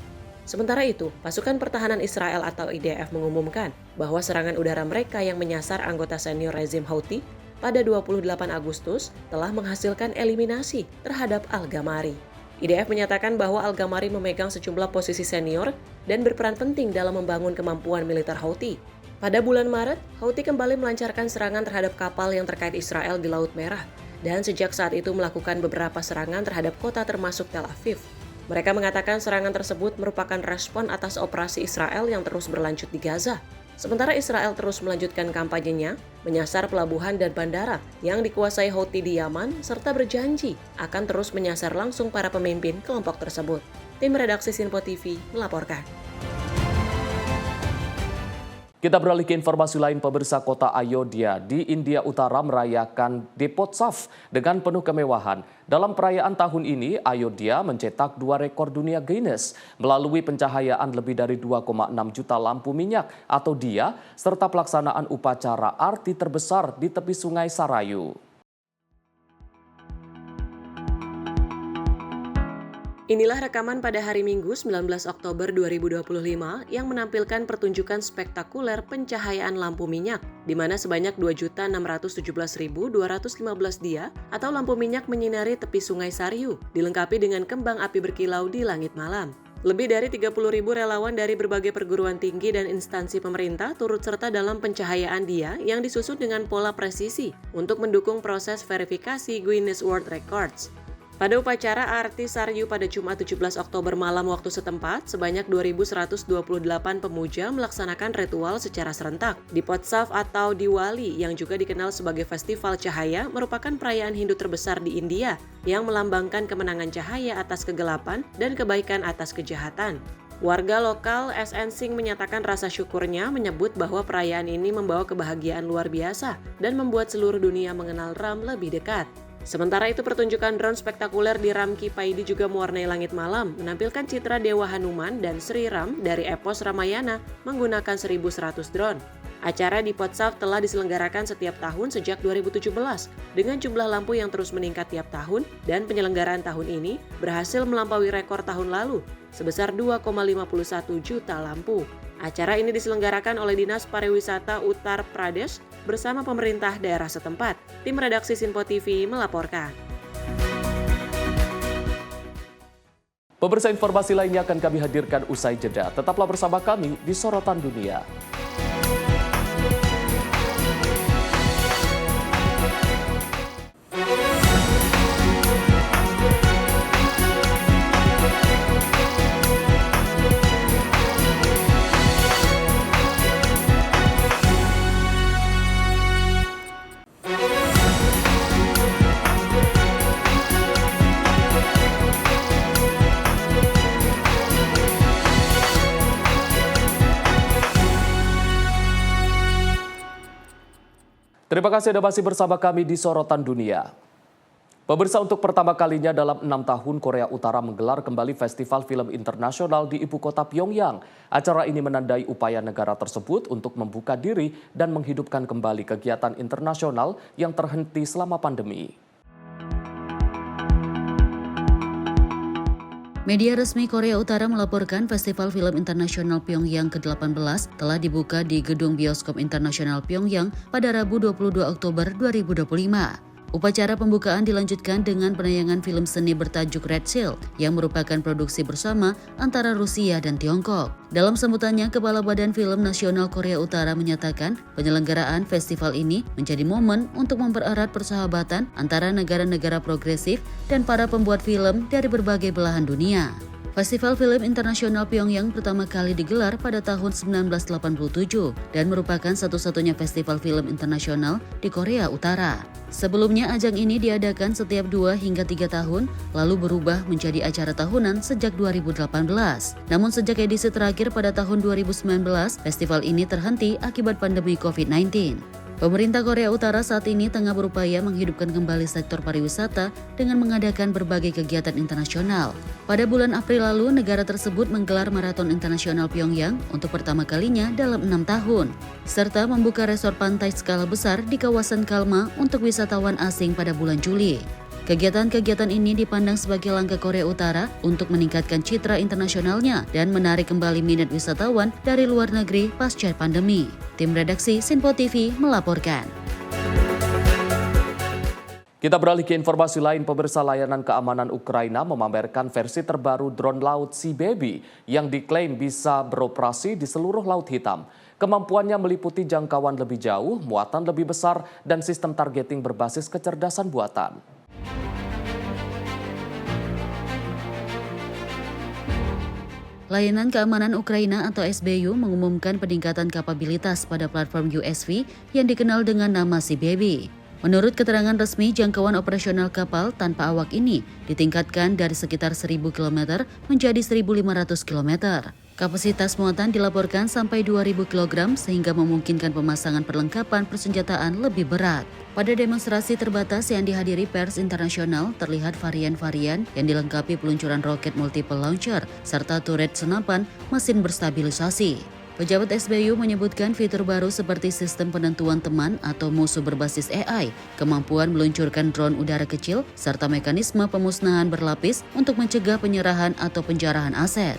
Speaker 3: Sementara itu, pasukan pertahanan Israel atau IDF mengumumkan bahwa serangan udara mereka yang menyasar anggota senior rezim Houthi pada 28 Agustus telah menghasilkan eliminasi terhadap Al-Ghamari. IDF menyatakan bahwa Al-Ghamari memegang sejumlah posisi senior dan berperan penting dalam membangun kemampuan militer Houthi. Pada bulan Maret, Houthi kembali melancarkan serangan terhadap kapal yang terkait Israel di Laut Merah, dan sejak saat itu melakukan beberapa serangan terhadap kota termasuk Tel Aviv. Mereka mengatakan serangan tersebut merupakan respon atas operasi Israel yang terus berlanjut di Gaza. Sementara Israel terus melanjutkan kampanyenya, menyasar pelabuhan dan bandara yang dikuasai Houthi di Yaman, serta berjanji akan terus menyasar langsung para pemimpin kelompok tersebut. Tim redaksi Sinpo TV melaporkan.
Speaker 1: Kita beralih ke informasi lain, pemirsa. Kota Ayodhya di India Utara merayakan Deepotsava dengan penuh kemewahan. Dalam perayaan tahun ini, Ayodhya mencetak 2 rekor dunia Guinness melalui pencahayaan lebih dari 2,6 juta lampu minyak atau dia, serta pelaksanaan upacara arti terbesar di tepi sungai Sarayu.
Speaker 3: Inilah rekaman pada hari Minggu 19 Oktober 2025 yang menampilkan pertunjukan spektakuler pencahayaan lampu minyak, di mana sebanyak 2.617.215 dia atau lampu minyak menyinari tepi sungai Sarayu, dilengkapi dengan kembang api berkilau di langit malam. Lebih dari 30.000 relawan dari berbagai perguruan tinggi dan instansi pemerintah turut serta dalam pencahayaan dia yang disusun dengan pola presisi untuk mendukung proses verifikasi Guinness World Records. Pada upacara arti Sarayu pada Jumat 17 Oktober malam waktu setempat, sebanyak 2.128 pemuja melaksanakan ritual secara serentak. Deepotsava atau Diwali, yang juga dikenal sebagai Festival Cahaya, merupakan perayaan Hindu terbesar di India yang melambangkan kemenangan cahaya atas kegelapan dan kebaikan atas kejahatan. Warga lokal SN Singh menyatakan rasa syukurnya, menyebut bahwa perayaan ini membawa kebahagiaan luar biasa dan membuat seluruh dunia mengenal Ram lebih dekat. Sementara itu, pertunjukan drone spektakuler di Ramki Paidi juga mewarnai langit malam, menampilkan citra Dewa Hanuman dan Sri Ram dari epos Ramayana menggunakan 1.100 drone. Acara Deepotsava telah diselenggarakan setiap tahun sejak 2017 dengan jumlah lampu yang terus meningkat tiap tahun, dan penyelenggaraan tahun ini berhasil melampaui rekor tahun lalu sebesar 2,51 juta lampu. Acara ini diselenggarakan oleh Dinas Pariwisata Uttar Pradesh bersama pemerintah daerah setempat. Tim redaksi Sinpo TV melaporkan.
Speaker 1: Pemirsa, informasi lainnya akan kami hadirkan usai jeda. Tetaplah bersama kami di Sorotan Dunia. Terima kasih Anda masih bersama kami di Sorotan Dunia. Pemirsa, untuk pertama kalinya dalam 6 tahun Korea Utara menggelar kembali Festival Film Internasional di ibu kota Pyongyang. Acara ini menandai upaya negara tersebut untuk membuka diri dan menghidupkan kembali kegiatan internasional yang terhenti selama pandemi.
Speaker 8: Media resmi Korea Utara melaporkan Festival Film Internasional Pyongyang ke-18 telah dibuka di Gedung Bioskop Internasional Pyongyang pada Rabu 22 Oktober 2025. Upacara pembukaan dilanjutkan dengan penayangan film seni bertajuk Red Seal yang merupakan produksi bersama antara Rusia dan Tiongkok. Dalam sambutannya, Kepala Badan Film Nasional Korea Utara menyatakan penyelenggaraan festival ini menjadi momen untuk mempererat persahabatan antara negara-negara progresif dan para pembuat film dari berbagai belahan dunia. Festival Film Internasional Pyongyang pertama kali digelar pada tahun 1987 dan merupakan satu-satunya festival film internasional di Korea Utara. Sebelumnya, ajang ini diadakan setiap 2 hingga 3 tahun, lalu berubah menjadi acara tahunan sejak 2018. Namun sejak edisi terakhir pada tahun 2019, festival ini terhenti akibat pandemi COVID-19. Pemerintah Korea Utara saat ini tengah berupaya menghidupkan kembali sektor pariwisata dengan mengadakan berbagai kegiatan internasional. Pada bulan April lalu, negara tersebut menggelar Marathon Internasional Pyongyang untuk pertama kalinya dalam 6 tahun, serta membuka resor pantai skala besar di kawasan Kalma untuk wisatawan asing pada bulan Juli. Kegiatan-kegiatan ini dipandang sebagai langkah Korea Utara untuk meningkatkan citra internasionalnya dan menarik kembali minat wisatawan dari luar negeri pasca pandemi. Tim redaksi Sinpo TV melaporkan.
Speaker 1: Kita beralih ke informasi lain. Pemirsa, layanan keamanan Ukraina memamerkan versi terbaru drone laut Sea Baby yang diklaim bisa beroperasi di seluruh Laut Hitam. Kemampuannya meliputi jangkauan lebih jauh, muatan lebih besar, dan sistem targeting berbasis kecerdasan buatan.
Speaker 8: Layanan Keamanan Ukraina atau SBU mengumumkan peningkatan kapabilitas pada platform USV yang dikenal dengan nama Sea Baby. Menurut keterangan resmi, jangkauan operasional kapal tanpa awak ini ditingkatkan dari sekitar 1.000 km menjadi 1.500 km. Kapasitas muatan dilaporkan sampai 2.000 kg sehingga memungkinkan pemasangan perlengkapan persenjataan lebih berat. Pada demonstrasi terbatas yang dihadiri pers internasional, terlihat varian-varian yang dilengkapi peluncuran roket multiple launcher serta turret senapan mesin berstabilisasi. Pejabat SBU menyebutkan fitur baru seperti sistem penentuan teman atau musuh berbasis AI, kemampuan meluncurkan drone udara kecil, serta mekanisme pemusnahan berlapis untuk mencegah penyerahan atau penjarahan aset.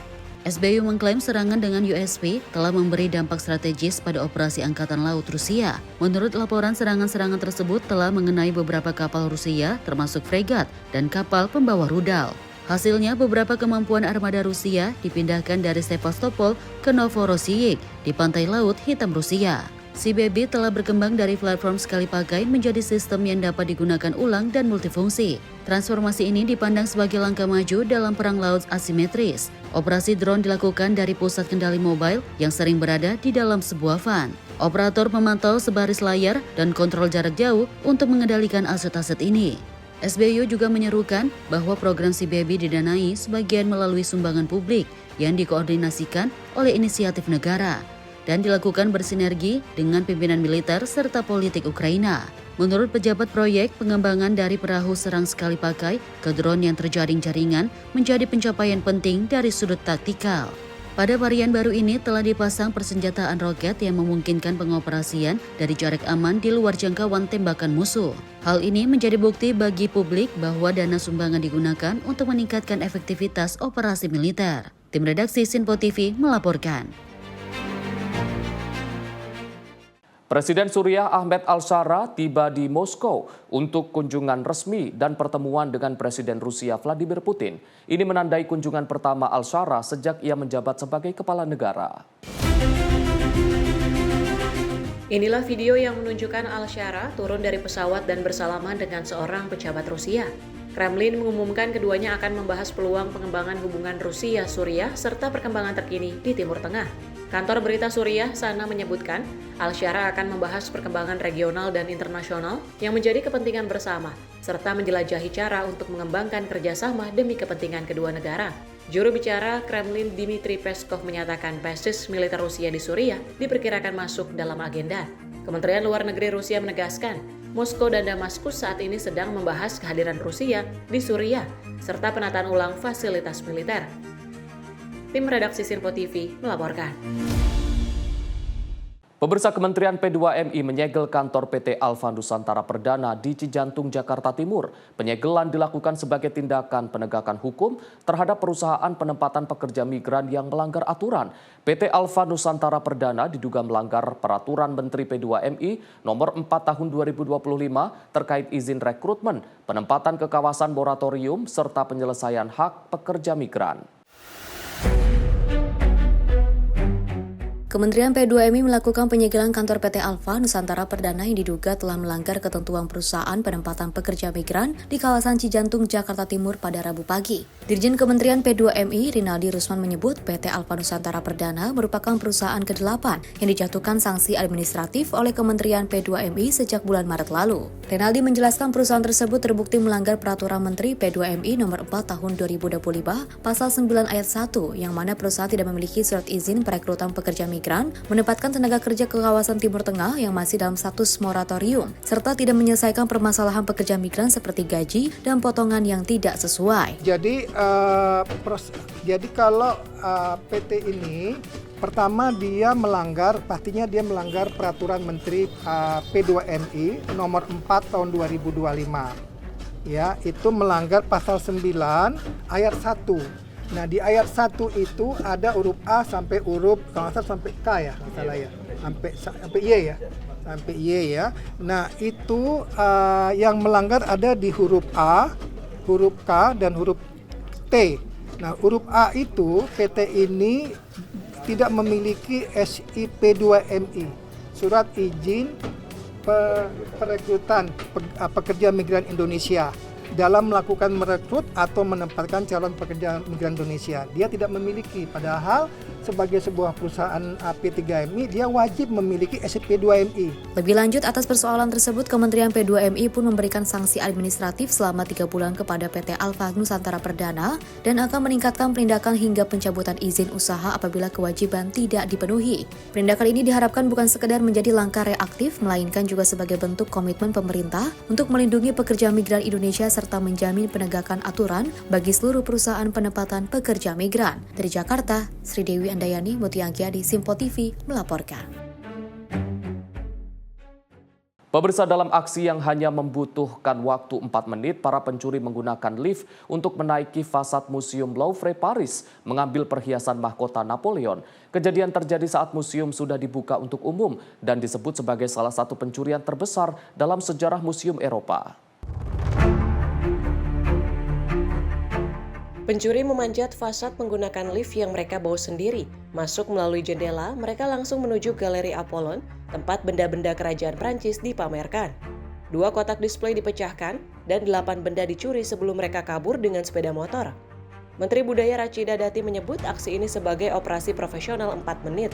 Speaker 8: SBU mengklaim serangan dengan USP telah memberi dampak strategis pada operasi Angkatan Laut Rusia. Menurut laporan, serangan-serangan tersebut telah mengenai beberapa kapal Rusia, termasuk fregat dan kapal pembawa rudal. Hasilnya, beberapa kemampuan armada Rusia dipindahkan dari Sevastopol ke Novorossiysk di pantai Laut Hitam Rusia. CBB telah berkembang dari platform sekali pakai menjadi sistem yang dapat digunakan ulang dan multifungsi. Transformasi ini dipandang sebagai langkah maju dalam perang laut asimetris. Operasi drone dilakukan dari pusat kendali mobile yang sering berada di dalam sebuah van. Operator memantau sebaris layar dan kontrol jarak jauh untuk mengendalikan aset-aset ini. SBU juga menyerukan bahwa program CBB didanai sebagian melalui sumbangan publik yang dikoordinasikan oleh inisiatif negara dan dilakukan bersinergi dengan pimpinan militer serta politik Ukraina. Menurut pejabat proyek, pengembangan dari perahu serang sekali pakai ke drone yang terjaring jaringan menjadi pencapaian penting dari sudut taktikal. Pada varian baru ini telah dipasang persenjataan roket yang memungkinkan pengoperasian dari jarak aman di luar jangkauan tembakan musuh. Hal ini menjadi bukti bagi publik bahwa dana sumbangan digunakan untuk meningkatkan efektivitas operasi militer. Tim redaksi Sinpo TV melaporkan.
Speaker 1: Presiden Suriah Ahmed Al-Shara tiba di Moskow untuk kunjungan resmi dan pertemuan dengan Presiden Rusia Vladimir Putin. Ini menandai kunjungan pertama Al-Shara sejak ia menjabat sebagai kepala negara.
Speaker 3: Inilah video yang menunjukkan Al-Shara turun dari pesawat dan bersalaman dengan seorang pejabat Rusia. Kremlin mengumumkan keduanya akan membahas peluang pengembangan hubungan Rusia-Suriah serta perkembangan terkini di Timur Tengah. Kantor berita Suriah Sana menyebutkan, Al-Shara akan membahas perkembangan regional dan internasional yang menjadi kepentingan bersama, serta menjelajahi cara untuk mengembangkan kerjasama demi kepentingan kedua negara. Juru bicara Kremlin Dmitry Peskov menyatakan basis militer Rusia di Suriah diperkirakan masuk dalam agenda. Kementerian Luar Negeri Rusia menegaskan, Moskow dan Damaskus saat ini sedang membahas kehadiran Rusia di Suriah, serta penataan ulang fasilitas militer. Tim redaksi Sinpo TV melaporkan.
Speaker 1: Pemirsa, Kementerian P2MI menyegel kantor PT Alfa Nusantara Perdana di Cijantung, Jakarta Timur. Penyegelan dilakukan sebagai tindakan penegakan hukum terhadap perusahaan penempatan pekerja migran yang melanggar aturan. PT Alfa Nusantara Perdana diduga melanggar Peraturan Menteri P2MI nomor 4 tahun 2025 terkait izin rekrutmen, penempatan ke kawasan moratorium, serta penyelesaian hak pekerja migran.
Speaker 11: Kementerian P2MI melakukan penyegelan kantor PT Alfa Nusantara Perdana yang diduga telah melanggar ketentuan perusahaan penempatan pekerja migran di kawasan Cijantung, Jakarta Timur pada Rabu pagi. Dirjen Kementerian P2MI Rinaldi Rusman menyebut PT Alfa Nusantara Perdana merupakan perusahaan ke-8 yang dijatuhkan sanksi administratif oleh Kementerian P2MI sejak bulan Maret lalu. Rinaldi menjelaskan perusahaan tersebut terbukti melanggar Peraturan Menteri P2MI nomor 4 tahun 2025 pasal 9 ayat 1 yang mana perusahaan tidak memiliki surat izin perekrutan pekerja migran, menempatkan tenaga kerja ke kawasan Timur Tengah yang masih dalam status moratorium, serta tidak menyelesaikan permasalahan pekerja migran seperti gaji dan potongan yang tidak sesuai.
Speaker 4: Jadi kalau PT ini pertama dia melanggar, pastinya dia melanggar Peraturan Menteri P2MI nomor 4 tahun 2025. Ya, itu melanggar pasal 9 ayat 1. Nah, di ayat 1 itu ada huruf A sampai huruf, kalau nggak salah sampai K ya, salah ya, sampai Y ya, sampai Y ya. Nah, itu yang melanggar ada di huruf A, huruf K, dan huruf T. Nah, huruf A itu PT ini tidak memiliki SIP2MI, surat izin perekrutan pekerja migran Indonesia, dalam melakukan merekrut atau menempatkan calon pekerja migran Indonesia. Dia tidak memiliki, padahal sebagai sebuah perusahaan P3MI, dia wajib memiliki SP2MI.
Speaker 11: Lebih lanjut atas persoalan tersebut, Kementerian P2MI pun memberikan sanksi administratif selama 3 bulan kepada PT Alfa Nusantara Perdana dan akan meningkatkan penindakan hingga pencabutan izin usaha apabila kewajiban tidak dipenuhi. Penindakan ini diharapkan bukan sekedar menjadi langkah reaktif, melainkan juga sebagai bentuk komitmen pemerintah untuk melindungi pekerja migran Indonesia serta menjamin penegakan aturan bagi seluruh perusahaan penempatan pekerja migran. Dari Jakarta, Sri Dewi Andayani, Muti Angkiadi, Simpo TV melaporkan.
Speaker 1: Pemirsa, dalam aksi yang hanya membutuhkan waktu 4 menit, para pencuri menggunakan lift untuk menaiki fasad Museum Louvre Paris, mengambil perhiasan mahkota Napoleon. Kejadian terjadi saat museum sudah dibuka untuk umum dan disebut sebagai salah satu pencurian terbesar dalam sejarah museum Eropa.
Speaker 3: Pencuri memanjat fasad menggunakan lift yang mereka bawa sendiri. Masuk melalui jendela, mereka langsung menuju Galeri Apollon, tempat benda-benda kerajaan Prancis dipamerkan. 2 kotak display dipecahkan dan 8 benda dicuri sebelum mereka kabur dengan sepeda motor. Menteri Budaya Rachida Dati menyebut aksi ini sebagai operasi profesional 4 menit.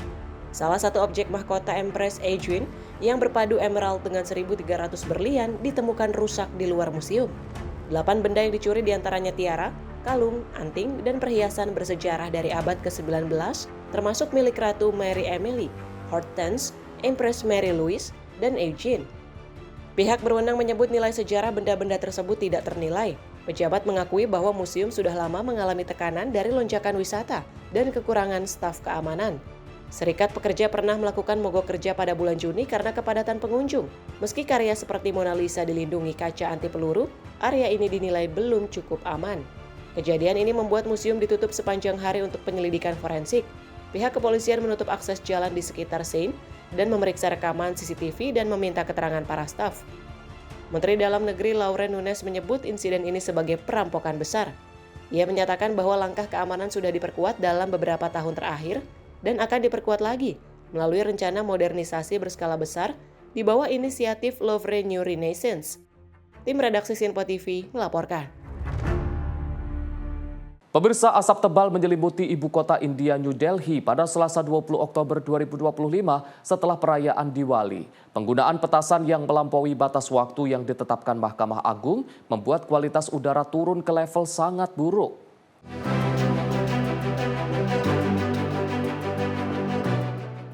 Speaker 3: Salah satu objek mahkota Empress Eugenie yang berpadu emerald dengan 1.300 berlian ditemukan rusak di luar museum. 8 benda yang dicuri diantaranya tiara, kalung, anting, dan perhiasan bersejarah dari abad ke-19, termasuk milik Ratu Mary Emily, Hortense, Empress Mary Louise, dan Eugene. Pihak berwenang menyebut nilai sejarah benda-benda tersebut tidak ternilai. Pejabat mengakui bahwa museum sudah lama mengalami tekanan dari lonjakan wisata dan kekurangan staf keamanan. Serikat Pekerja pernah melakukan mogok kerja pada bulan Juni karena kepadatan pengunjung. Meski karya seperti Mona Lisa dilindungi kaca anti peluru, area ini dinilai belum cukup aman. Kejadian ini membuat museum ditutup sepanjang hari untuk penyelidikan forensik. Pihak kepolisian menutup akses jalan di sekitar Seine dan memeriksa rekaman CCTV dan meminta keterangan para staf. Menteri Dalam Negeri Laurent Nunez menyebut insiden ini sebagai perampokan besar. Ia menyatakan bahwa langkah keamanan sudah diperkuat dalam beberapa tahun terakhir dan akan diperkuat lagi melalui rencana modernisasi berskala besar di bawah inisiatif Louvre New Renaissance. Tim redaksi Simpo TV melaporkan.
Speaker 1: Pemirsa, asap tebal menyelimuti ibu kota India New Delhi pada Selasa 20 Oktober 2025 setelah perayaan Diwali. Penggunaan petasan yang melampaui batas waktu yang ditetapkan Mahkamah Agung membuat kualitas udara turun ke level sangat buruk.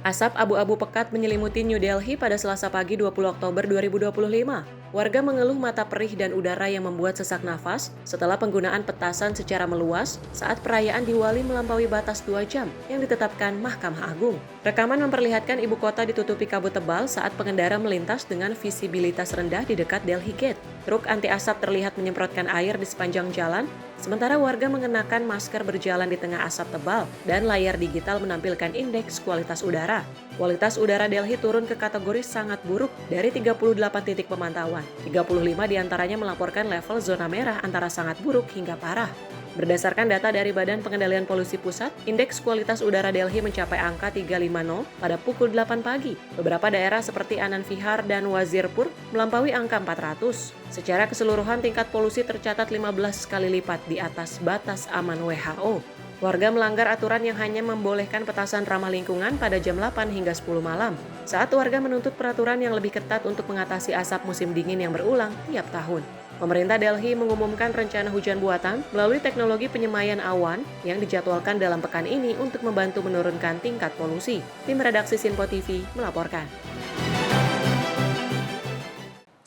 Speaker 3: Asap abu-abu pekat menyelimuti New Delhi pada Selasa pagi 20 Oktober 2025. Warga mengeluh mata perih dan udara yang membuat sesak nafas setelah penggunaan petasan secara meluas saat perayaan Diwali melampaui batas 2 jam yang ditetapkan Mahkamah Agung. Rekaman memperlihatkan ibu kota ditutupi kabut tebal saat pengendara melintas dengan visibilitas rendah di dekat Delhi Gate. Truk anti asap terlihat menyemprotkan air di sepanjang jalan, sementara warga mengenakan masker berjalan di tengah asap tebal dan layar digital menampilkan indeks kualitas udara. Kualitas udara Delhi turun ke kategori sangat buruk dari 38 titik pemantauan. 35 diantaranya melaporkan level zona merah antara sangat buruk hingga parah. Berdasarkan data dari Badan Pengendalian Polusi Pusat, indeks kualitas udara Delhi mencapai angka 350 pada pukul 8 pagi. Beberapa daerah seperti Anand Vihar dan Wazirpur melampaui angka 400. Secara keseluruhan tingkat polusi tercatat 15 kali lipat di atas batas aman WHO. Warga melanggar aturan yang hanya membolehkan petasan ramah lingkungan pada jam 8 hingga 10 malam. Saat warga menuntut peraturan yang lebih ketat untuk mengatasi asap musim dingin yang berulang tiap tahun. Pemerintah Delhi mengumumkan rencana hujan buatan melalui teknologi penyemaian awan yang dijadwalkan dalam pekan ini untuk membantu menurunkan tingkat polusi. Tim redaksi Simpo TV melaporkan.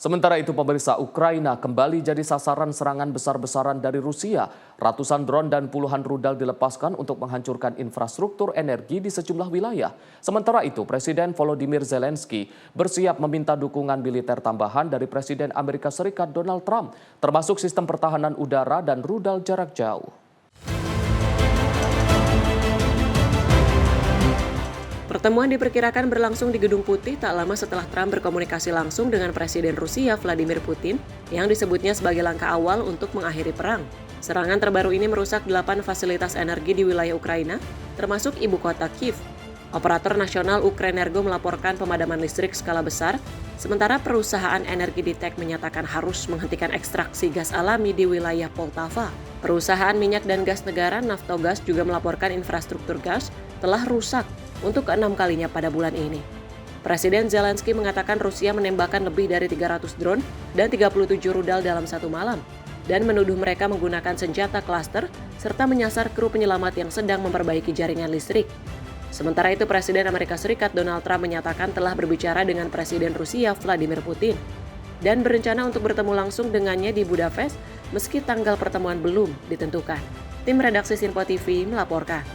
Speaker 1: Sementara itu, pemirsa, Ukraina kembali jadi sasaran serangan besar-besaran dari Rusia. Ratusan drone dan puluhan rudal dilepaskan untuk menghancurkan infrastruktur energi di sejumlah wilayah. Sementara itu, Presiden Volodymyr Zelensky bersiap meminta dukungan militer tambahan dari Presiden Amerika Serikat Donald Trump, termasuk sistem pertahanan udara dan rudal jarak jauh.
Speaker 3: Pertemuan diperkirakan berlangsung di Gedung Putih tak lama setelah Trump berkomunikasi langsung dengan Presiden Rusia Vladimir Putin yang disebutnya sebagai langkah awal untuk mengakhiri perang. Serangan terbaru ini merusak 8 fasilitas energi di wilayah Ukraina, termasuk ibu kota Kyiv. Operator nasional Ukrenergo melaporkan pemadaman listrik skala besar, sementara perusahaan energi Ditek menyatakan harus menghentikan ekstraksi gas alami di wilayah Poltava. Perusahaan minyak dan gas negara Naftogaz juga melaporkan infrastruktur gas telah rusak untuk ke-6 kalinya pada bulan ini. Presiden Zelensky mengatakan Rusia menembakkan lebih dari 300 drone dan 37 rudal dalam satu malam, dan menuduh mereka menggunakan senjata klaster serta menyasar kru penyelamat yang sedang memperbaiki jaringan listrik. Sementara itu, Presiden Amerika Serikat Donald Trump menyatakan telah berbicara dengan Presiden Rusia Vladimir Putin dan berencana untuk bertemu langsung dengannya di Budapest meski tanggal pertemuan belum ditentukan. Tim redaksi Sinpo TV melaporkan.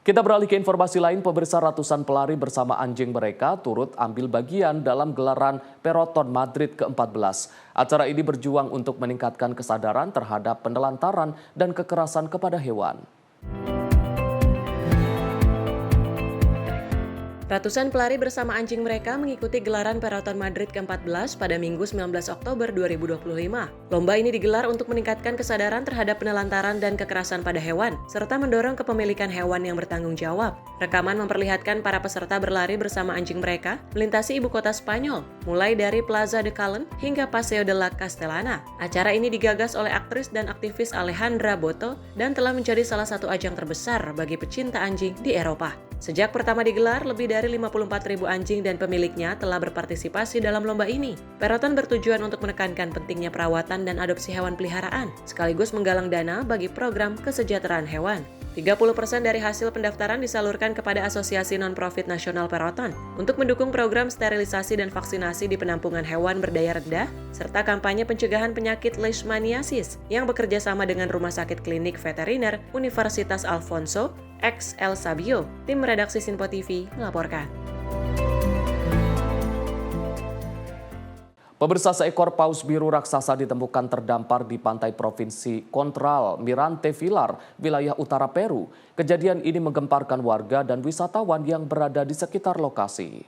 Speaker 1: Kita beralih ke informasi lain, pemirsa. Ratusan pelari bersama anjing mereka turut ambil bagian dalam gelaran Peloton Madrid ke-14. Acara ini berjuang untuk meningkatkan kesadaran terhadap penelantaran dan kekerasan kepada hewan.
Speaker 3: Ratusan pelari bersama anjing mereka mengikuti gelaran Peloton Madrid ke-14 pada Minggu 19 Oktober 2025. Lomba ini digelar untuk meningkatkan kesadaran terhadap penelantaran dan kekerasan pada hewan, serta mendorong kepemilikan hewan yang bertanggung jawab. Rekaman memperlihatkan para peserta berlari bersama anjing mereka melintasi ibu kota Spanyol, mulai dari Plaza de Calen hingga Paseo de la Castellana. Acara ini digagas oleh aktris dan aktivis Alejandra Boto dan telah menjadi salah satu ajang terbesar bagi pecinta anjing di Eropa. Sejak pertama digelar, lebih dari 54.000 anjing dan pemiliknya telah berpartisipasi dalam lomba ini. Peloton bertujuan untuk menekankan pentingnya perawatan dan adopsi hewan peliharaan, sekaligus menggalang dana bagi program kesejahteraan hewan. 30% dari hasil pendaftaran disalurkan kepada Asosiasi Non-Profit Nasional Peloton untuk mendukung program sterilisasi dan vaksinasi di penampungan hewan berdaya rendah, serta kampanye pencegahan penyakit leishmaniasis yang bekerja sama dengan Rumah Sakit Klinik Veteriner Universitas Alfonso X El Sabio. Tim redaksi Sinpo TV melaporkan.
Speaker 1: Pemirsa, seekor paus biru raksasa ditemukan terdampar di pantai provinsi Contral Mirante Villar, wilayah utara Peru. Kejadian ini menggemparkan warga dan wisatawan yang berada di sekitar lokasi.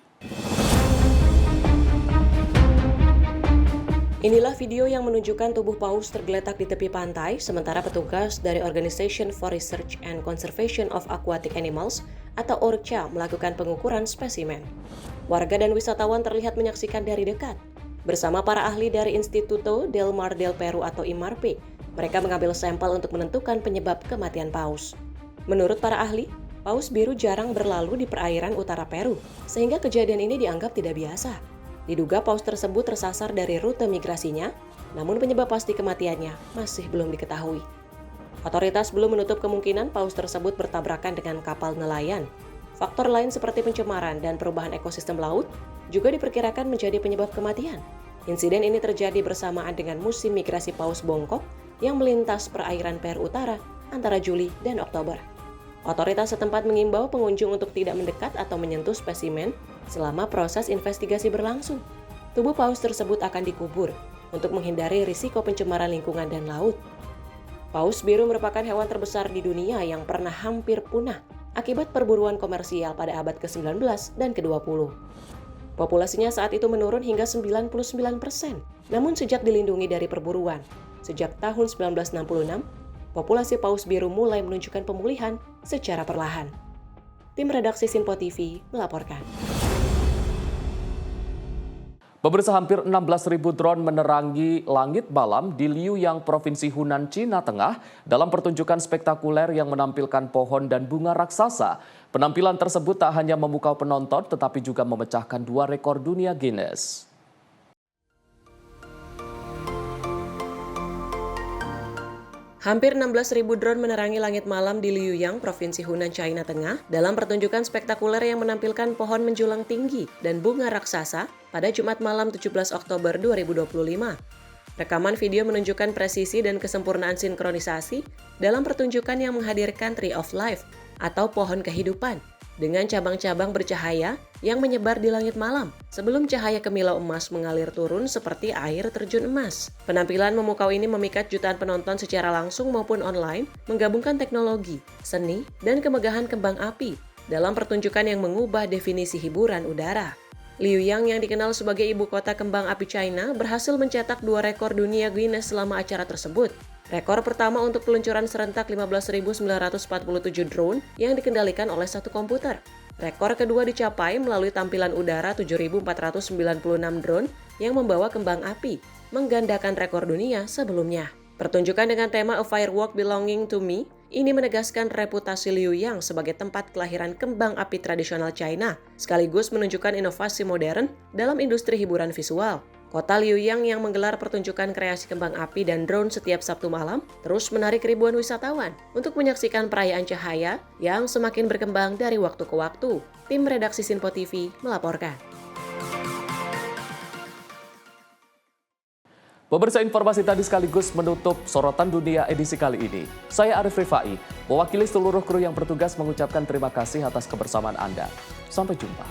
Speaker 3: Inilah video yang menunjukkan tubuh paus tergeletak di tepi pantai, sementara petugas dari Organization for Research and Conservation of Aquatic Animals atau ORCA melakukan pengukuran spesimen. Warga dan wisatawan terlihat menyaksikan dari dekat. Bersama para ahli dari Instituto del Mar del Peru atau IMARPE, mereka mengambil sampel untuk menentukan penyebab kematian paus. Menurut para ahli, paus biru jarang berlalu di perairan utara Peru, sehingga kejadian ini dianggap tidak biasa. Diduga paus tersebut tersasar dari rute migrasinya, namun penyebab pasti kematiannya masih belum diketahui. Otoritas belum menutup kemungkinan paus tersebut bertabrakan dengan kapal nelayan. Faktor lain seperti pencemaran dan perubahan ekosistem laut juga diperkirakan menjadi penyebab kematian. Insiden ini terjadi bersamaan dengan musim migrasi paus bongkok yang melintas perairan Peru Utara antara Juli dan Oktober. Otoritas setempat mengimbau pengunjung untuk tidak mendekat atau menyentuh spesimen selama proses investigasi berlangsung. Tubuh paus tersebut akan dikubur untuk menghindari risiko pencemaran lingkungan dan laut. Paus biru merupakan hewan terbesar di dunia yang pernah hampir punah akibat perburuan komersial pada abad ke-19 dan ke-20. Populasinya saat itu menurun hingga 99%. Namun sejak dilindungi dari perburuan, sejak tahun 1966, populasi paus biru mulai menunjukkan pemulihan secara perlahan. Tim redaksi Sinpo TV melaporkan.
Speaker 1: Pemirsa, hampir 16.000 drone menerangi langit malam di Liuyang, Provinsi Hunan, Cina Tengah dalam pertunjukan spektakuler yang menampilkan pohon dan bunga raksasa. Penampilan tersebut tak hanya memukau penonton tetapi juga memecahkan 2 rekor dunia Guinness.
Speaker 3: Hampir 16.000 drone menerangi langit malam di Liuyang, Provinsi Hunan, China Tengah dalam pertunjukan spektakuler yang menampilkan pohon menjulang tinggi dan bunga raksasa pada Jumat malam 17 Oktober 2025. Rekaman video menunjukkan presisi dan kesempurnaan sinkronisasi dalam pertunjukan yang menghadirkan Tree of Life atau pohon kehidupan dengan cabang-cabang bercahaya yang menyebar di langit malam sebelum cahaya kemilau emas mengalir turun seperti air terjun emas. Penampilan memukau ini memikat jutaan penonton secara langsung maupun online, menggabungkan teknologi, seni, dan kemegahan kembang api dalam pertunjukan yang mengubah definisi hiburan udara. Liuyang yang dikenal sebagai ibu kota kembang api China berhasil mencetak 2 rekor dunia Guinness selama acara tersebut. Rekor pertama untuk peluncuran serentak 15.947 drone yang dikendalikan oleh satu komputer. Rekor kedua dicapai melalui tampilan udara 7.496 drone yang membawa kembang api, menggandakan rekor dunia sebelumnya. Pertunjukan dengan tema A Firework Belonging to Me Ini menegaskan reputasi Liu Yang sebagai tempat kelahiran kembang api tradisional China, sekaligus menunjukkan inovasi modern dalam industri hiburan visual. Kota Liu Yang yang menggelar pertunjukan kreasi kembang api dan drone setiap Sabtu malam terus menarik ribuan wisatawan untuk menyaksikan perayaan cahaya yang semakin berkembang dari waktu ke waktu. Tim redaksi Sinpo TV melaporkan.
Speaker 1: Pemirsa, informasi tadi sekaligus menutup Sorotan Dunia edisi kali ini. Saya Arif Rifai, mewakili seluruh kru yang bertugas mengucapkan terima kasih atas kebersamaan Anda. Sampai jumpa.